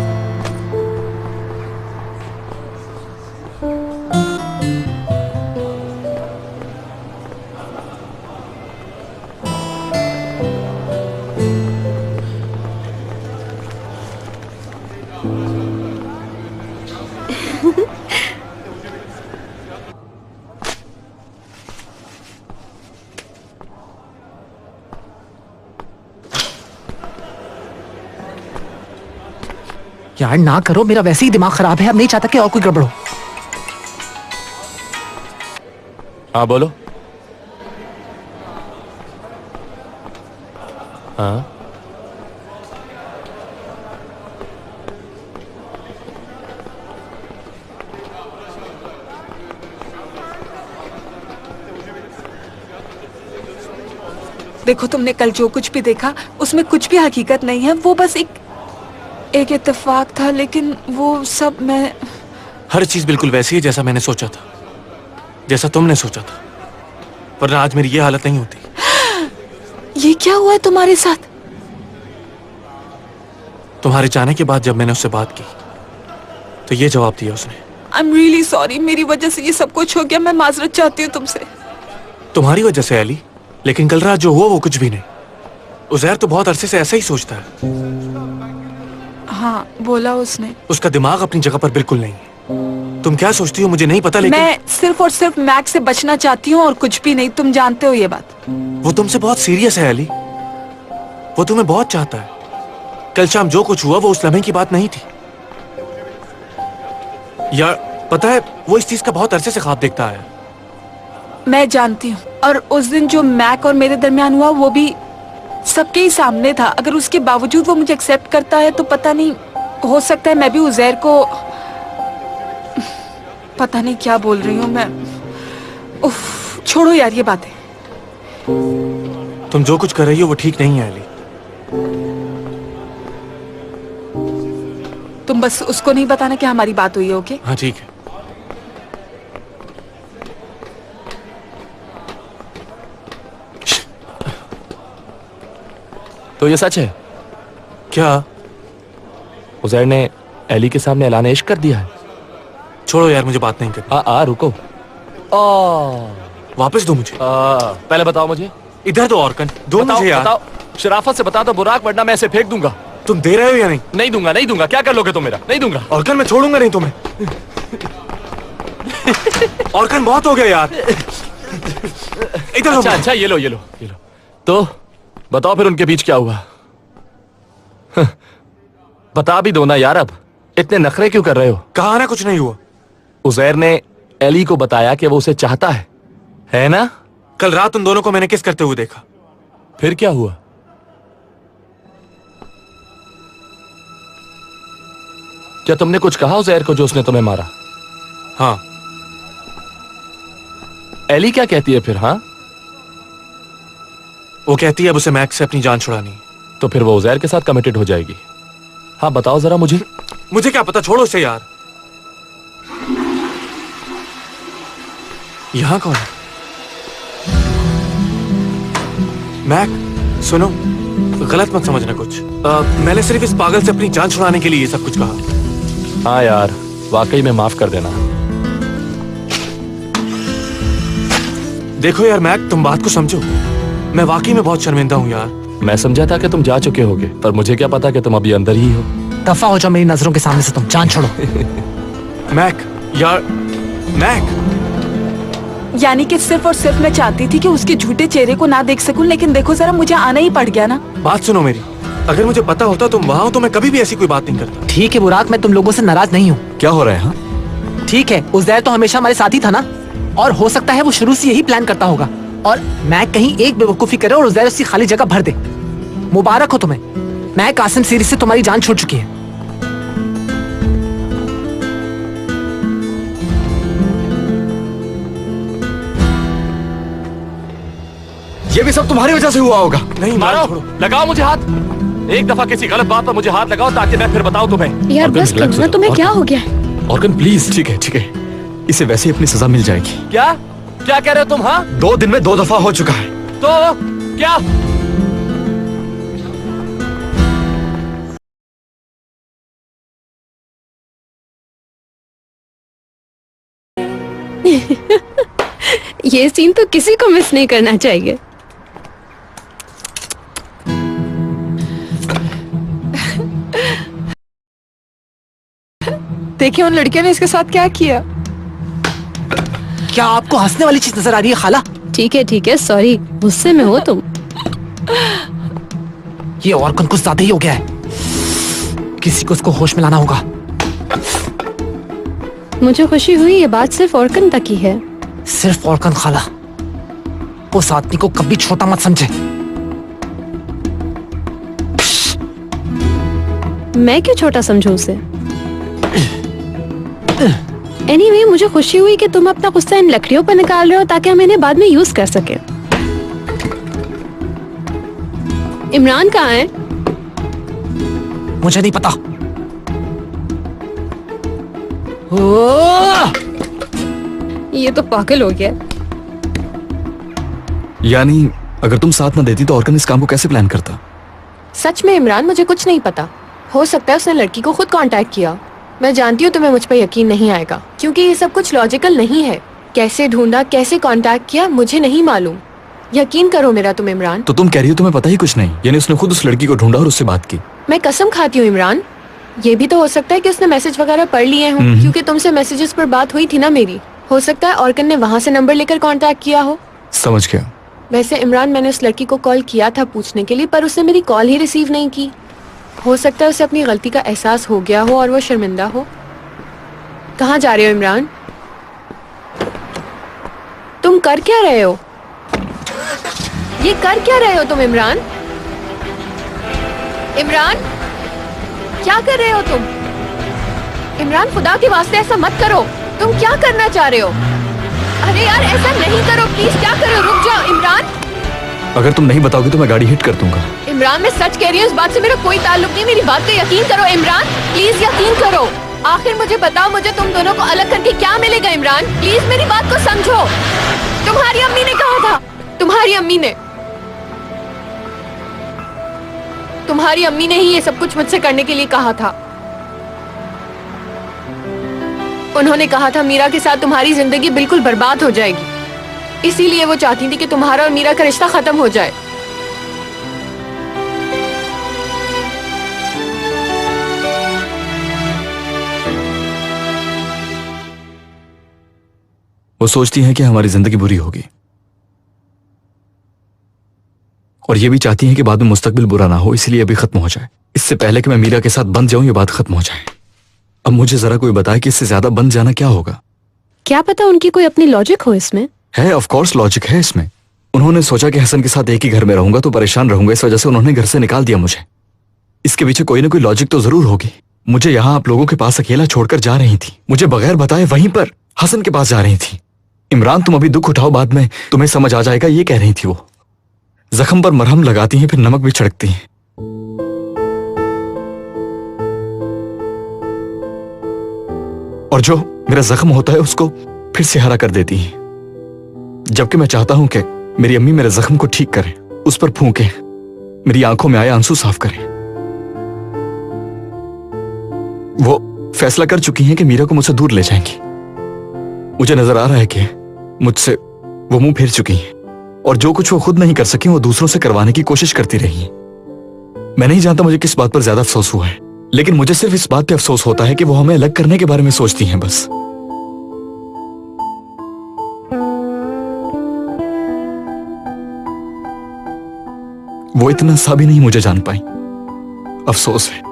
यार ना करो, मेरा वैसे ही दिमाग खराब है। अब नहीं चाहता कि और कोई गड़बड़ हो। हाँ बोलो। हाँ देखो, तुमने कल जो कुछ भी देखा उसमें कुछ भी हकीकत नहीं है। वो बस एक इत्तेफाक था, लेकिन वो सब मैं... हर चीज बिल्कुल वैसी है जैसा मैंने सोचा था, जैसा तुमने सोचा था, वरना आज मेरी ये हालत नहीं होती। ये क्या हुआ है तुम्हारे साथ? तुम्हारे जाने के बाद जब मैंने उससे बात की तो ये जवाब दिया उसने। आई एम रियली सॉरी, मेरी वजह से ये सब कुछ हो गया। मैं माजरत चाहती हूँ तुमसे। तुम्हारी वजह से अली, लेकिन कल रात जो हुआ वो कुछ भी नहीं। उज़ैर तो बहुत अरसे से ऐसा ही सोचता है। हाँ बोला उसने। उसका दिमाग अपनी जगह पर बिल्कुल नहीं है। तुम क्या सोचती हो मुझे नहीं पता, लेकिन मैं सिर्फ और सिर्फ मैक से बचना चाहती हूँ और कुछ भी नहीं। तुम जानते हो ये बात। वो तुमसे बहुत सीरियस है अली। वो तुम्हें बहुत चाहता है। कल शाम जो कुछ हुआ वो उस लम्हे की बात नहीं थी। यार पता है, वो इस चीज का बहुत अरसे से ख्वाब देखता है। मैं जानती हूँ, और उस दिन जो मैक और मेरे दरमियान हुआ वो भी सबके ही सामने था। अगर उसके बावजूद वो मुझे एक्सेप्ट करता है तो पता नहीं, हो सकता है मैं भी उज़ैर को, पता नहीं क्या बोल रही हूँ मैं। उफ, छोड़ो यार ये बातें। तुम जो कुछ कर रही हो वो ठीक नहीं है अली। तुम बस उसको नहीं बताना कि हमारी बात हुई है, ओके? हाँ ठीक है। तो ये सच है? क्या? उज़ैर ने एली के सामने ऐलान इश्क कर दिया है? छोड़ो यार, मुझे बात नहीं करनी। रुको। वापस दो मुझे। पहले बताओ मुझे। इधर दो ऑर्कन, दो मुझे यार। बताओ, शराफत से बता दो बुराक, वरना मैं ऐसे फेंक दूंगा। तुम दे रहे हो या नहीं? नहीं दूंगा, नहीं दूंगा। क्या कर लोगे तुम मेरा? नहीं दूंगा। ऑर्कन मैं छोड़ूंगा नहीं तुम्हें। ऑर्कन बहुत हो गया यार। इधर अच्छा अच्छा, ये लो ये लो ये लो। तो बताओ फिर उनके बीच क्या हुआ? बता भी दो ना यार, अब इतने नखरे क्यों कर रहे हो? कहा ना कुछ नहीं हुआ। उज़ैर ने एली को बताया कि वो उसे चाहता है ना? कल रात उन दोनों को मैंने किस करते हुए देखा। फिर क्या हुआ? क्या तुमने कुछ कहा उज़ैर को जो उसने तुम्हें मारा? हाँ। एली क्या कहती है फिर? हाँ, वो कहती है अब उसे मैक से अपनी जान छुड़ानी। तो फिर वो उज़ैर के साथ कमिटेड हो जाएगी। हाँ बताओ जरा मुझे। मुझे क्या पता, छोड़ो उसे यार। यहां कौन है? मैक सुनो, गलत मत समझना कुछ। मैंने सिर्फ इस पागल से अपनी जान छुड़ाने के लिए ये सब कुछ कहा। हाँ यार, वाकई में माफ कर देना। देखो यार मैक, तुम बात को समझो। मैं वाकई में बहुत शर्मिंदा हूँ यार। मैं समझा था कि तुम जा चुके होगे, पर मुझे क्या पता कि तुम अभी अंदर ही हो। दफा हो जाओ मेरी नजरों के सामने से, तुम जान छोड़ो। मैक यार, मैक। यानी कि सिर्फ और सिर्फ मैं चाहती थी कि उसके झूठे चेहरे को ना देख सकूं, लेकिन देखो जरा, मुझे आना ही पड़ गया ना। बात सुनो मेरी, अगर मुझे पता होता तुम वहां हो तो मैं कभी भी ऐसी कोई बात नहीं करता। ठीक है बुराक, मैं तुम लोगों से नाराज नहीं हूँ। क्या हो रहा है? हाँ ठीक है, उज़ैर तो हमेशा हमारे साथ ही था ना, और हो सकता है वो शुरू से यही प्लान करता होगा, और मैं कहीं एक बेवकूफी करे और उज़ैर उसकी खाली जगह भर दे। मुबारक हो तुम्हें, मैं कासिम सीरीज से तुम्हारी जान छूट चुकी है। ये भी सब तुम्हारी वजह से हुआ होगा। नहीं मारो, लगाओ मुझे हाथ। एक दफा किसी गलत बात पर मुझे हाथ लगाओ ताकि मैं फिर बताऊं तुम्हें। यार बस करो ना, तुम्हें क्या हो गया है? Organ please. ठीक है ठीक है, इसे वैसे ही अपनी सजा मिल जाएगी। क्या क्या कह रहे हो तुम? हाँ, 2 दिन में 2 दफा हो चुका है। तो क्या? ये सीन तो किसी को मिस नहीं करना चाहिए। देखिए उन लड़कियों ने इसके साथ क्या किया। क्या आपको हंसने वाली चीज नजर आ रही है खाला? ठीक है, सॉरी, गुस्से में हो तुम। ये ऑर्गन कुछ ज्यादा ही हो गया है, किसी को उसको होश में लाना होगा। मुझे खुशी हुई ये बात सिर्फ ऑर्गन तक ही है। सिर्फ ऑर्गन खाला, उस आदमी को कभी छोटा मत समझे। मैं क्यों छोटा समझूं उसे? Anyway, मुझे खुशी हुई कि तुम अपना गुस्सा इन लकड़ियों पर निकाल रहे हो ताकि हम इन्हें बाद में यूज कर सके। इमरान कहाँ है? मुझे नहीं पता। ये तो पागल हो गया। यानी अगर तुम साथ न देती तो ऑर्गन इस काम को कैसे प्लान करता? सच में इमरान, मुझे कुछ नहीं पता। हो सकता है उसने लड़की को खुद कांटेक्ट किया। मैं जानती हूँ तुम्हें मुझ पर यकीन नहीं आएगा, क्योंकि ये सब कुछ लॉजिकल नहीं है। कैसे ढूंढा, कैसे कांटेक्ट किया, मुझे नहीं मालूम। यकीन करो मेरा तुम इमरान। तो तुम कह रही हो तुम्हें पता ही कुछ नहीं? यानी उसने खुद उस लड़की को ढूंढा और उससे बात की? मैं कसम खाती हूँ इमरान, ये भी तो हो सकता है कि उसने मैसेज वगैरह पढ़ लिए हों, क्योंकि तुमसे मैसेजेस पर बात हुई थी ना मेरी। हो सकता है ऑर्कन ने वहाँ से नंबर लेकर कांटेक्ट किया हो। समझ गया। वैसे इमरान, मैंने उस लड़की को कॉल किया था पूछने के लिए, पर उसने मेरी कॉल ही रिसीव नहीं की। हो सकता है उसे अपनी गलती का एहसास हो गया हो और वो शर्मिंदा हो। कहाँ जा रहे हो इमरान? तुम कर क्या रहे हो? ये कर क्या रहे हो तुम इमरान? इमरान, क्या कर रहे हो तुम? इमरान, खुदा के वास्ते ऐसा मत करो। तुम क्या करना चाह रहे हो? अरे यार, ऐसा नहीं करो प्लीज। क्या करो? रुक जाओ इमरान। अगर तुम नहीं बताओगी तो मैं गाड़ी हिट कर दूंगा। इमरान, मैं सच कह रही हूँ, इस बात से मेरा कोई ताल्लुक नहीं। मेरी बात पे यकीन करो इमरान, प्लीज यकीन करो। आखिर मुझे बताओ, मुझे तुम दोनों को अलग करके क्या मिलेगा इमरान? प्लीज मेरी बात को समझो। तुम्हारी अम्मी ने कहा था, तुम्हारी अम्मी ने ही ये सब कुछ मुझसे करने के लिए कहा था। उन्होंने कहा था मीरा के साथ तुम्हारी जिंदगी बिल्कुल बर्बाद हो जाएगी, इसीलिए वो चाहती थी कि तुम्हारा और मीरा का रिश्ता खत्म हो जाए। वो सोचती हैं कि हमारी जिंदगी बुरी होगी, और ये भी चाहती हैं कि बाद में मुस्तकबिल बुरा ना हो, इसलिए अभी खत्म हो जाए। इससे पहले कि मैं मीरा के साथ बंध जाऊं, ये बात खत्म हो जाए। अब मुझे जरा कोई बताए कि इससे ज्यादा बंध जाना क्या होगा। क्या पता उनकी कोई अपनी लॉजिक हो इसमें। है, ऑफ कोर्स लॉजिक है इसमें। उन्होंने सोचा कि हसन के साथ एक ही घर में रहूंगा तो परेशान रहूंगा, इस वजह से उन्होंने घर से निकाल दिया मुझे। इसके पीछे कोई ना कोई लॉजिक तो जरूर होगी। मुझे यहाँ आप लोगों के पास अकेला छोड़कर जा रही थी, मुझे बगैर बताए वहीं पर हसन के पास जा रही थी। इमरान, तुम अभी दुख उठाओ, बाद में तुम्हें समझ आ जाएगा, ये कह रही थी वो। जख्म पर मरहम लगाती हैं, फिर नमक भी छिड़कती हैं। और जो मेरा जख्म होता है उसको फिर से हरा कर देती हैं, जबकि मैं चाहता हूं कि मेरी अम्मी मेरे जख्म को ठीक करें, उस पर फूंके, मेरी आंखों में आए आंसू साफ करें। वो फैसला कर चुकी हैं कि मीरा को मुझसे दूर ले जाएंगी। मुझे नजर आ रहा है कि मुझसे वो मुंह फेर चुकी हैं, और जो कुछ वो खुद नहीं कर सकी वो दूसरों से करवाने की कोशिश करती रही। मैं नहीं जानता मुझे किस बात पर ज्यादा अफसोस हुआ है, लेकिन मुझे सिर्फ इस बात पे अफसोस होता है कि वो हमें अलग करने के बारे में सोचती हैं बस। वो इतना सा भी नहीं मुझे जान पाई, अफसोस है।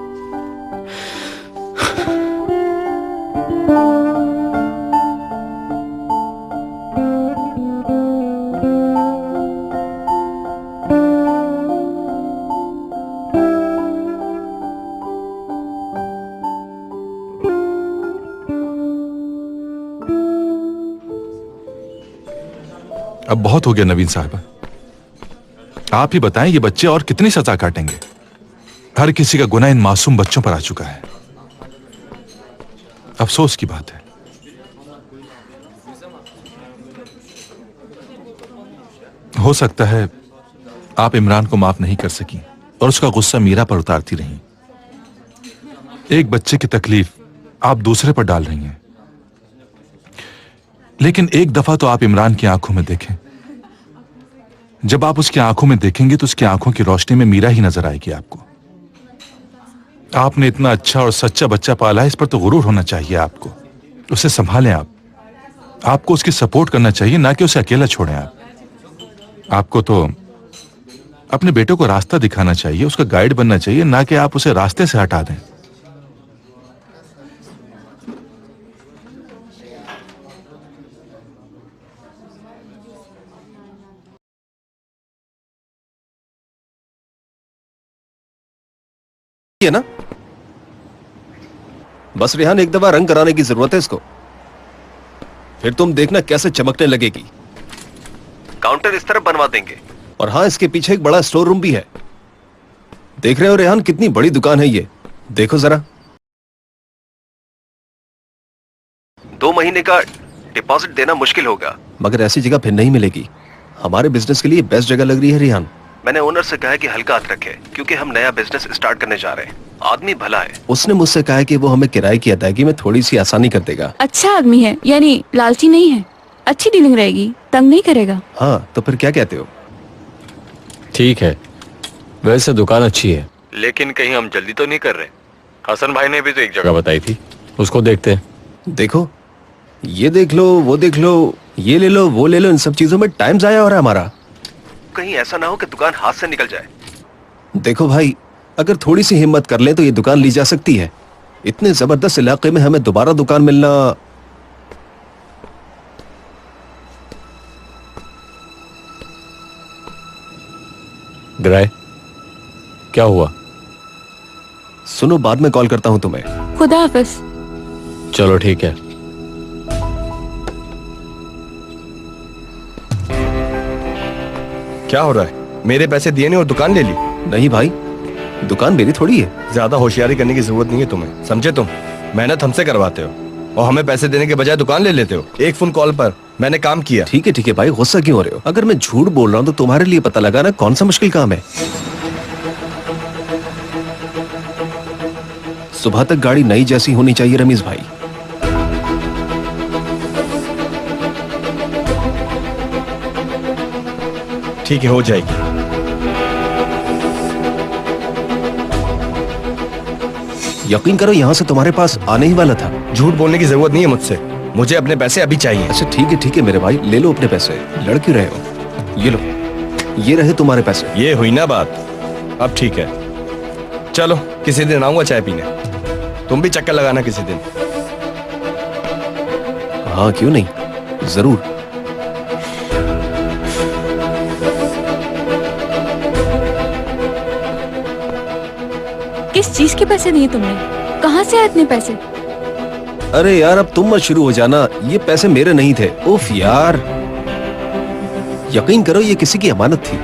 अब बहुत हो गया नवीन साहब, आप ही बताएं ये बच्चे और कितनी सजा काटेंगे? हर किसी का गुनाह इन मासूम बच्चों पर आ चुका है। अफसोस की बात है। हो सकता है आप इमरान को माफ नहीं कर सकी और उसका गुस्सा मीरा पर उतारती रही। एक बच्चे की तकलीफ आप दूसरे पर डाल रही हैं, लेकिन एक दफा तो आप इमरान की आंखों में देखें। जब आप उसकी आंखों में देखेंगे तो उसकी आंखों की रोशनी में मीरा ही नजर आएगी आपको। आपने इतना अच्छा और सच्चा बच्चा पाला है, इस पर तो गुरूर होना चाहिए आपको। उसे संभालें आप। आपको उसकी सपोर्ट करना चाहिए, ना कि उसे अकेला छोड़ें आप। आपको तो अपने बेटे को रास्ता दिखाना चाहिए, उसका गाइड बनना चाहिए, ना कि आप उसे रास्ते से हटा दें। है ना, बस रेहान एक दफा रंग कराने की जरूरत है इसको, फिर तुम देखना कैसे चमकने लगेगी। काउंटर इस तरफ बनवा देंगे, और हाँ, इसके पीछे एक बड़ा स्टोर रूम भी है। देख रहे हो रेहान, कितनी बड़ी दुकान है ये, देखो जरा। 2 महीने का डिपॉजिट देना मुश्किल होगा, मगर ऐसी जगह फिर नहीं मिलेगी। हमारे बिजनेस के लिए बेस्ट जगह लग रही है रेहान। मैंने ओनर से कहा कि हल्का हाथ रखे, क्योंकि हम नया बिजनेस स्टार्ट करने जा रहे हैं। आदमी भला है, उसने मुझसे कहा कि वो हमें किराए की अदायगी में थोड़ी सी आसानी कर देगा। अच्छा आदमी है, यानी लालची नहीं है। अच्छी डीलिंग रहेगी, तंग नहीं करेगा। हाँ, तो फिर क्या कहते हो? ठीक है, वैसे दुकान अच्छी है, लेकिन कहीं हम जल्दी तो नहीं कर रहे? हसन भाई ने भी तो एक जगह जगह बताई थी, उसको देखते हैं। देखो, ये देख लो, वो देख लो, ये ले लो, वो ले लो, इन सब चीजों में टाइम जाया हो रहा है हमारा। कहीं ऐसा ना हो कि दुकान हाथ से निकल जाए। देखो भाई, अगर थोड़ी सी हिम्मत कर ले तो ये दुकान ली जा सकती है। इतने जबरदस्त इलाके में हमें दोबारा दुकान मिलना। ग्राय, क्या हुआ? सुनो, बाद में कॉल करता हूं तुम्हें। खुदा हाफिज। चलो ठीक है। क्या हो रहा है? मेरे पैसे दिए नहीं और दुकान ले ली? नहीं भाई, दुकान मेरी थोड़ी है। ज्यादा होशियारी करने की जरूरत नहीं है तुम्हें, समझे तुम? मेहनत हमसे करवाते हो और हमें पैसे देने के बजाय दुकान ले लेते हो। एक फोन कॉल पर मैंने काम किया। ठीक है भाई, गुस्सा क्यों हो रहे हो? अगर मैं झूठ बोल रहा हूँ तो तुम्हारे लिए पता लगाना कौन सा मुश्किल काम है। सुबह तक गाड़ी नई जैसी होनी चाहिए रमीज भाई। ठीक है, हो जाएगी। यकीन करो, यहाँ से तुम्हारे पास आने ही वाला था। झूठ बोलने की जरूरत नहीं है मुझसे, मुझे अपने पैसे अभी चाहिए। अच्छा ठीक है मेरे भाई, ले लो अपने पैसे। लड़ क्यों रहे हो? ये लो, ये रहे तुम्हारे पैसे। ये हुई ना बात, अब ठीक है। चलो, किसी दिन आऊंगा चाय पीने, तुम भी चक्कर लगाना किसी दिन। हाँ क्यों नहीं, जरूर। किस चीज के पैसे दिए तुमने? कहाँ से आए इतने पैसे? अरे यार, अब तुम मत शुरू हो जाना। ये पैसे मेरे नहीं थे। उफ यार, यकीन करो ये किसी की अमानत थी।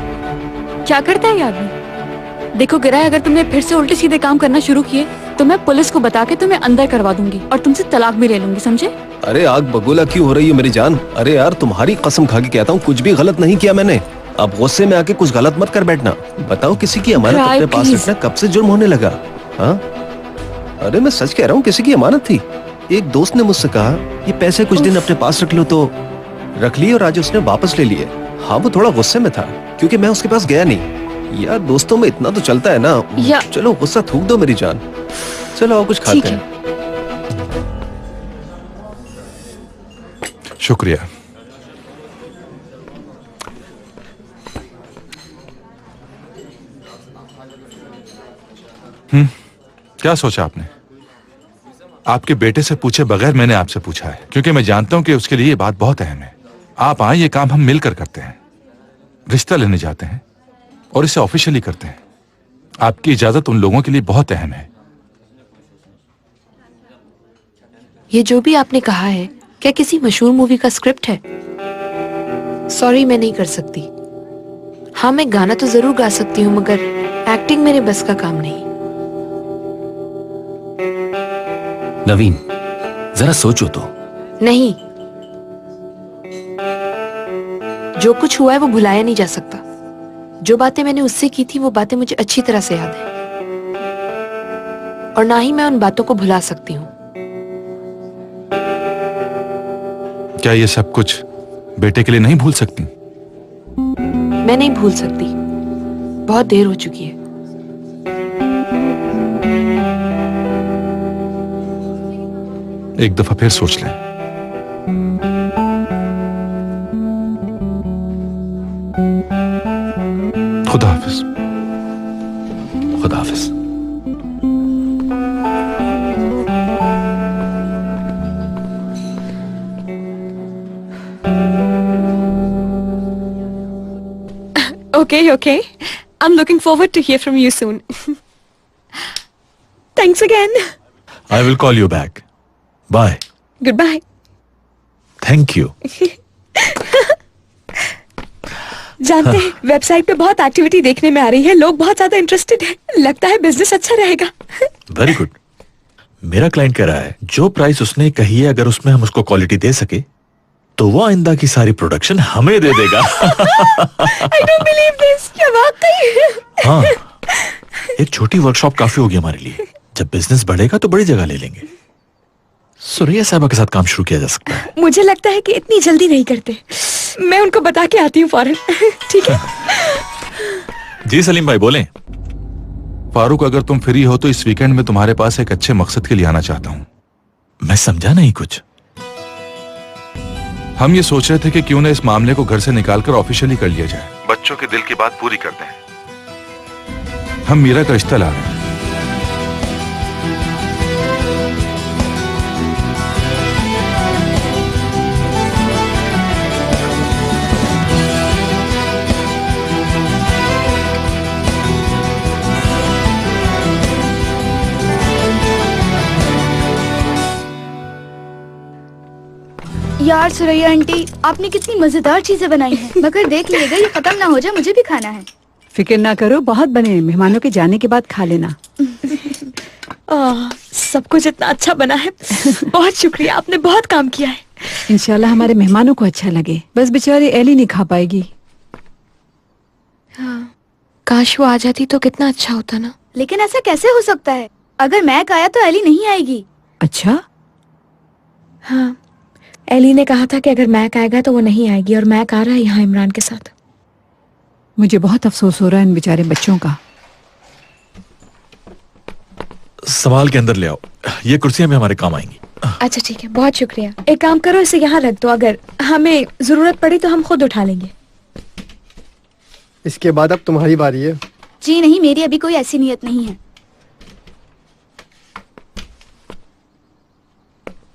क्या करता है ये आदमी? देखो गिराय, अगर तुमने फिर से उल्टे सीधे काम करना शुरू किए तो मैं पुलिस को बता के तुम्हें अंदर करवा दूंगी और तुमसे तलाक भी ले लूंगी, समझे? अरे आग बगोला क्यों हो रही हो मेरी जान? अरे यार, तुम्हारी कसम खा के कहता हूँ, कुछ भी गलत नहीं किया मैंने। अब गुस्से में आके कुछ गलत मत कर बैठना। बताओ, किसी की अमानत अपने पास रखना कब से जुर्म होने लगा? हाँ, अरे मैं सच कह रहा हूँ, किसी की अमानत थी। एक दोस्त ने मुझसे कहा ये पैसे कुछ दिन अपने पास रख लो, तो रख लिए और आज उसने वापस ले लिए। हाँ, वो थोड़ा गुस्से में था क्योंकि मैं उसके पास गया नहीं। यार, दोस्तों में इतना तो चलता है ना। चलो गुस्सा थूक दो मेरी जान। चलो और कुछ खाते हैं। शुक्रिया। क्या सोचा आपने? आपके बेटे से पूछे बगैर मैंने आपसे पूछा है, क्योंकि मैं जानता हूं कि उसके लिए ये बात बहुत अहम है। आप आए, ये काम हम मिलकर करते हैं। रिश्ता लेने जाते हैं और इसे ऑफिशियली करते हैं। आपकी इजाजत उन लोगों के लिए बहुत अहम है। ये जो भी आपने कहा है, क्या किसी मशहूर मूवी का स्क्रिप्ट है? सॉरी, मैं नहीं कर सकती। हाँ, मैं गाना तो जरूर गा सकती हूँ, मगर एक्टिंग मेरे बस का काम नहीं। नवीन, जरा सोचो तो। नहीं, जो कुछ हुआ है वो भुलाया नहीं जा सकता। जो बातें मैंने उससे की थी वो बातें मुझे अच्छी तरह से याद है, और ना ही मैं उन बातों को भुला सकती हूँ। क्या ये सब कुछ बेटे के लिए नहीं भूल सकती? मैं नहीं भूल सकती, बहुत देर हो चुकी है। एक दफा फिर सोच लें। खुदा हाफिज। खुदा हाफिज। Okay. I'm looking forward to hear from you soon. Thanks again. I will call you back. Bye. Goodbye. Thank you. जानते हैं, वेबसाइट पे बहुत एक्टिविटी देखने में आ रही है, लोग बहुत ज्यादा इंटरेस्टेड हैं। लगता है बिजनेस अच्छा रहेगा। Very good. मेरा क्लाइंट कह रहा है जो प्राइस उसने कही है, अगर उसमें हम उसको क्वालिटी दे सके तो वो आइंदा की सारी प्रोडक्शन हमें दे देगा। I don't believe this. क्या वाकई? हाँ, एक छोटी वर्कशॉप काफी होगी हमारे लिए। जब बिजनेस बढ़ेगा तो बड़ी जगह ले लेंगे। सुरैया साहबा के साथ काम शुरू किया जा सकता है। मुझे लगता है कि इतनी जल्दी नहीं करते। मैं उनको बता के आती हूँ फौरन। ठीक है? जी सलीम भाई बोलें। फारूक, अगर तुम फ्री हो तो इस वीकेंड में तुम्हारे पास एक अच्छे मकसद के लिए आना चाहता हूं। मैं समझा नहीं कुछ। हम ये सोच रहे थे कि क्यों ना इस मामले को घर से निकालकर ऑफिशियली कर लिया जाए। बच्चों के दिल की बात पूरी करते हैं। हम मीरा का रिश्ता ला रहे हैं। यार सुरैया आंटी, आपने कितनी मजेदार चीजें बनाई हैं। मगर देख लीजिएगा ये खत्म ना हो जाए, मुझे भी खाना है। फिक्र ना करो, बहुत बने, मेहमानों के जाने के बाद खा लेना। सब कुछ इतना अच्छा बना है। बहुत शुक्रिया, आपने बहुत काम किया है। इंशाल्लाह हमारे मेहमानों को अच्छा लगे। बस बेचारी एली नहीं खा पाएगी। हाँ, काश वो आ जाती तो कितना अच्छा होता ना। लेकिन ऐसा कैसे हो सकता है? अगर मैक आया तो एली नहीं आएगी। अच्छा? हाँ, एली ने कहा था कि अगर मैक आएगा तो वो नहीं आएगी, और मैक आ रहा है यहाँ इमरान के साथ। मुझे बहुत अफसोस हो रहा है इन बेचारे बच्चों का। संभाल के अंदर ले आओ, ये कुर्सियां भी हमारे काम आएंगी। अच्छा ठीक है, बहुत शुक्रिया। एक काम करो, इसे यहाँ रख दो, अगर हमें जरूरत पड़ी तो हम खुद उठा लेंगे। इसके बाद अब तुम्हारी बारी है। जी नहीं, मेरी अभी कोई ऐसी नीयत नहीं है।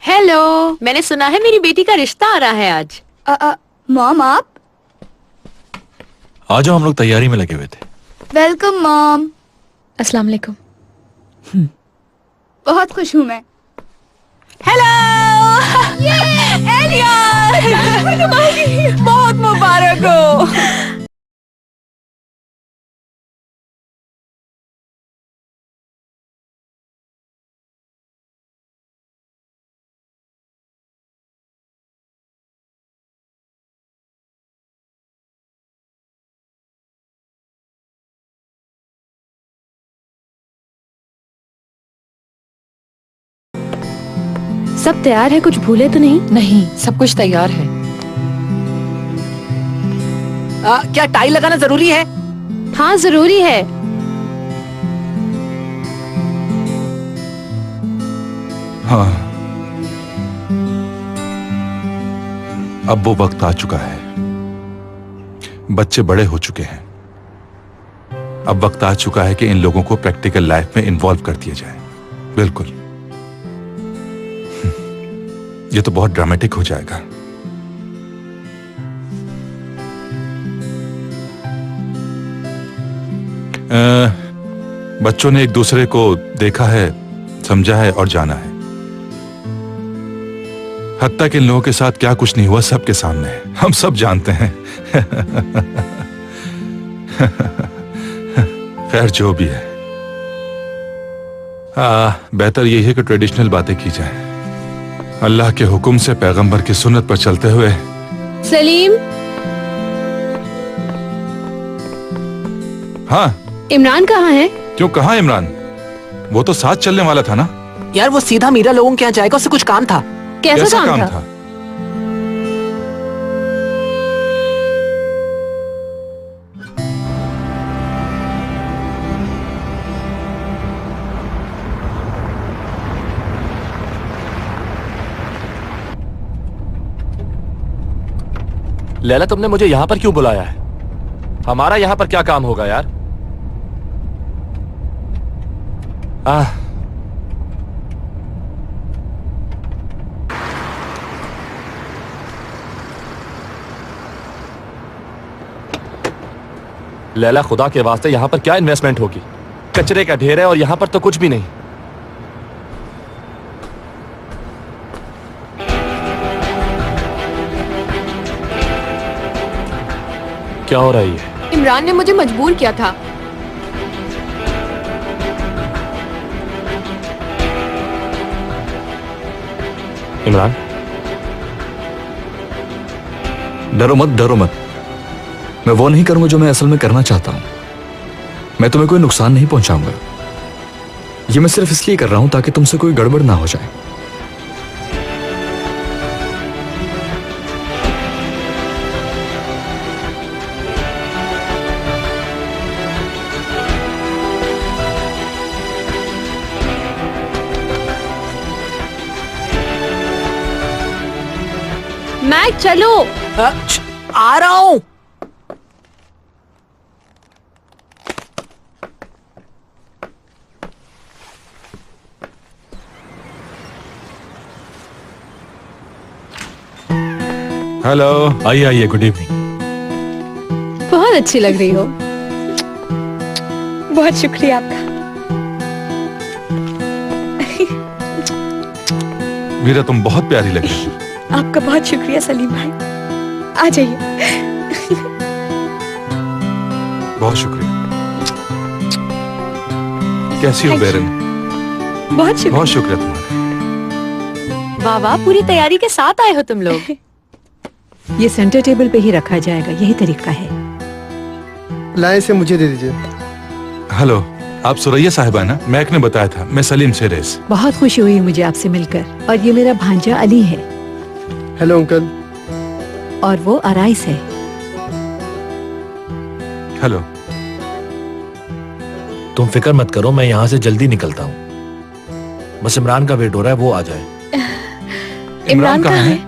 हेलो, मैंने सुना है मेरी बेटी का रिश्ता आ रहा है आज। मॉम आप? आ जाओ, हम लोग तैयारी में लगे हुए थे। Welcome mom. अस्सलाम वालेकुम। बहुत खुश हूँ मैं। हेलो, बहुत मुबारक हो। सब तैयार है, कुछ भूले तो नहीं? नहीं, सब कुछ तैयार है। क्या टाई लगाना जरूरी है? हाँ जरूरी है। हाँ, अब वो वक्त आ चुका है। बच्चे बड़े हो चुके हैं। अब वक्त आ चुका है कि इन लोगों को प्रैक्टिकल लाइफ में इन्वॉल्व कर दिया जाए। बिल्कुल, ये तो बहुत ड्रामेटिक हो जाएगा। बच्चों ने एक दूसरे को देखा है, समझा है और जाना है। हत्ता कि इन लोगों के साथ क्या कुछ नहीं हुआ सबके सामने है। हम सब जानते हैं। खैर जो भी है, बेहतर यही है कि ट्रेडिशनल बातें की जाए। अल्लाह के हुक्म से पैगंबर की सुन्नत पर चलते हुए। सलीम। हाँ, इमरान कहाँ है? क्यों, कहाँ इमरान? वो तो साथ चलने वाला था ना। यार वो सीधा मीरा लोगों के यहाँ जाएगा, उससे कुछ काम था। कैसा काम था? लैला, तुमने मुझे यहां पर क्यों बुलाया है? हमारा यहां पर क्या काम होगा यार? लैला, खुदा के वास्ते यहां पर क्या इन्वेस्टमेंट होगी? कचरे का ढेर है और यहां पर तो कुछ भी नहीं। क्या हो रही है? इमरान ने मुझे मजबूर किया था। इमरान, डरो मत, डरो मत। मैं वो नहीं करूंगा जो मैं असल में करना चाहता हूं। मैं तुम्हें कोई नुकसान नहीं पहुंचाऊंगा। ये मैं सिर्फ इसलिए कर रहा हूं ताकि तुमसे कोई गड़बड़ ना हो जाए। मैक चलो। आ रहा हूँ। हेलो। आइए आइए, गुड इवनिंग। बहुत अच्छी लग रही हो। बहुत शुक्रिया आपका। मीरा तुम बहुत प्यारी लग रही हो। आपका बहुत शुक्रिया सलीम भाई। आ जाइए। बहुत शुक्रिया। कैसी हो बेरन? बहुत शुक्रिया। बहुत शुक्रिया तुम्हारा। वाह वाह, पूरी तैयारी के साथ आए हो तुम लोग। ये सेंटर टेबल पे ही रखा जाएगा, यही तरीका है। लाए से मुझे दे दीजिए। हेलो, आप सुरैया साहिबा ना? मैक ने बताया था। मैं सलीम से रेस। बहुत खुशी हुई मुझे आपसे मिलकर। और ये मेरा भांजा अली है। Hello uncle. और वो अराइस है। हेलो। तुम फिक्र मत करो, मैं यहाँ से जल्दी निकलता हूँ। बस इमरान का वेट हो रहा है, वो आ जाए। इमरान कहाँ है?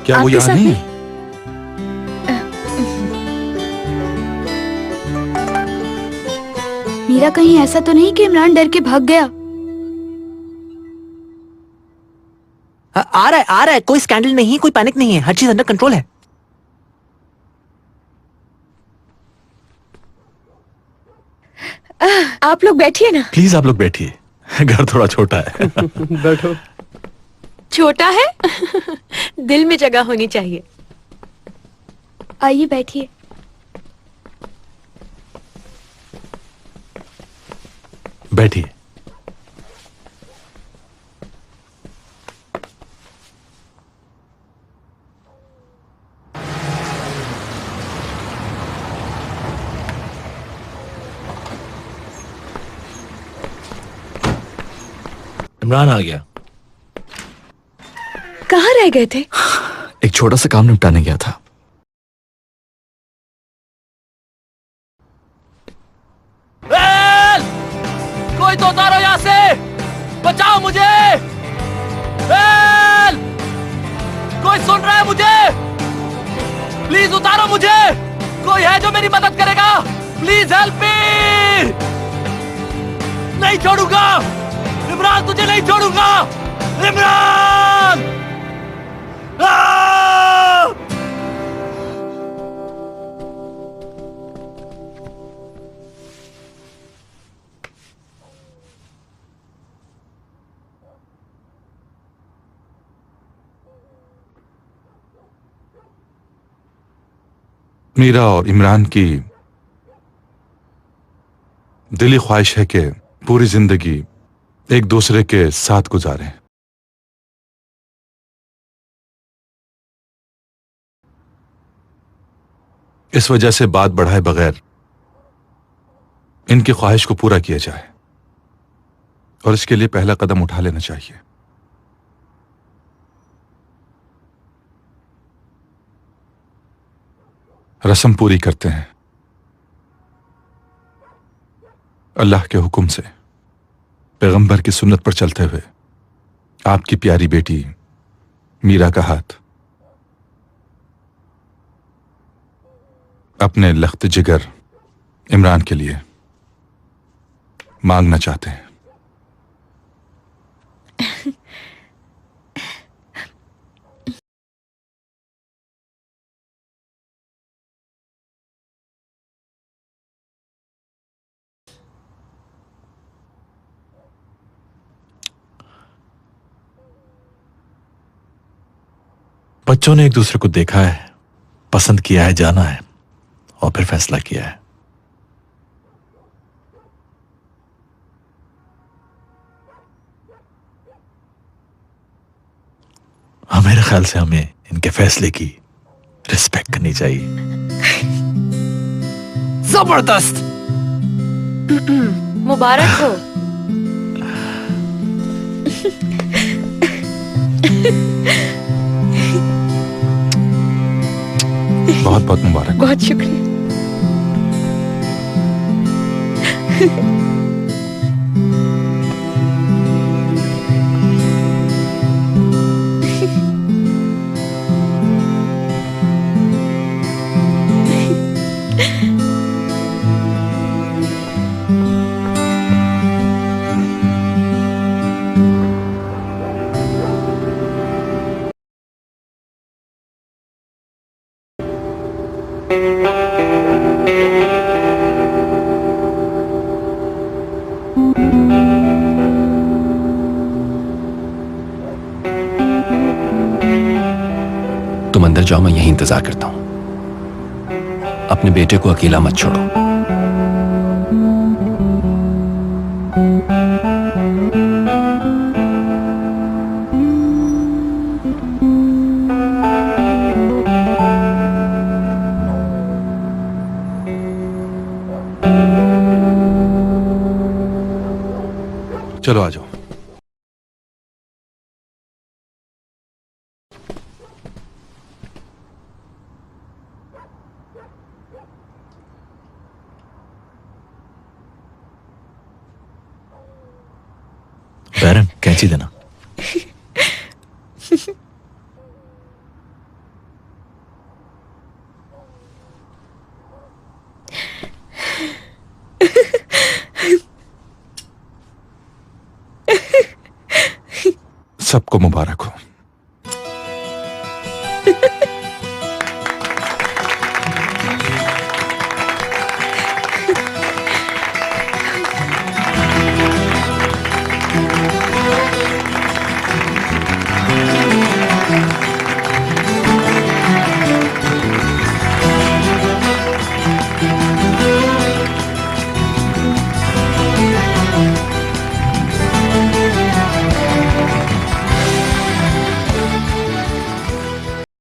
क्या वो यहाँ नहीं? मीरा कहीं ऐसा तो नहीं कि इमरान डर के भाग गया? आ रहा है। कोई स्कैंडल नहीं है, कोई पैनिक नहीं है, हर चीज अंडर कंट्रोल है। आप लोग बैठिए ना। प्लीज आप लोग बैठिए, घर थोड़ा छोटा है। बैठो। छोटा है? दिल में जगह होनी चाहिए। आइए बैठिए। बैठिए। इमरान आ गया। कहाँ रह गए थे? एक छोटा सा काम निपटाने गया था। कोई तो उतारो यहाँ से, बचाओ मुझे। हेल्प! कोई सुन रहा है मुझे? प्लीज उतारो मुझे। कोई है जो मेरी मदद करेगा? Please help me. नहीं छोड़ूंगा इमरान, तुझे नहीं छोड़ूंगा इमरान। मीरा और इमरान की दिली ख्वाहिश है कि पूरी जिंदगी एक दूसरे के साथ गुजारें। इस वजह से बात बढ़ाए बगैर इनकी ख्वाहिश को पूरा किया जाए, और इसके लिए पहला कदम उठा लेना चाहिए। रस्म पूरी करते हैं अल्लाह के हुक्म से, पैगंबर की सुन्नत पर चलते हुए। आपकी प्यारी बेटी मीरा का हाथ अपने लख्त जिगर इमरान के लिए मांगना चाहते हैं। बच्चों ने एक दूसरे को देखा है, पसंद किया है, जाना है और फिर फैसला किया है। मेरे ख्याल से हमें इनके फैसले की रिस्पेक्ट करनी चाहिए। जबरदस्त। मुबारक हो। बहुत बहुत मुबारक। बहुत शुक्रिया। अंदर जाओ, मैं यहीं इंतजार करता हूं। अपने बेटे को अकेला मत छोड़ो। चलो आ जाओ। बैरन, कैंची देना। सबको मुबारक हो।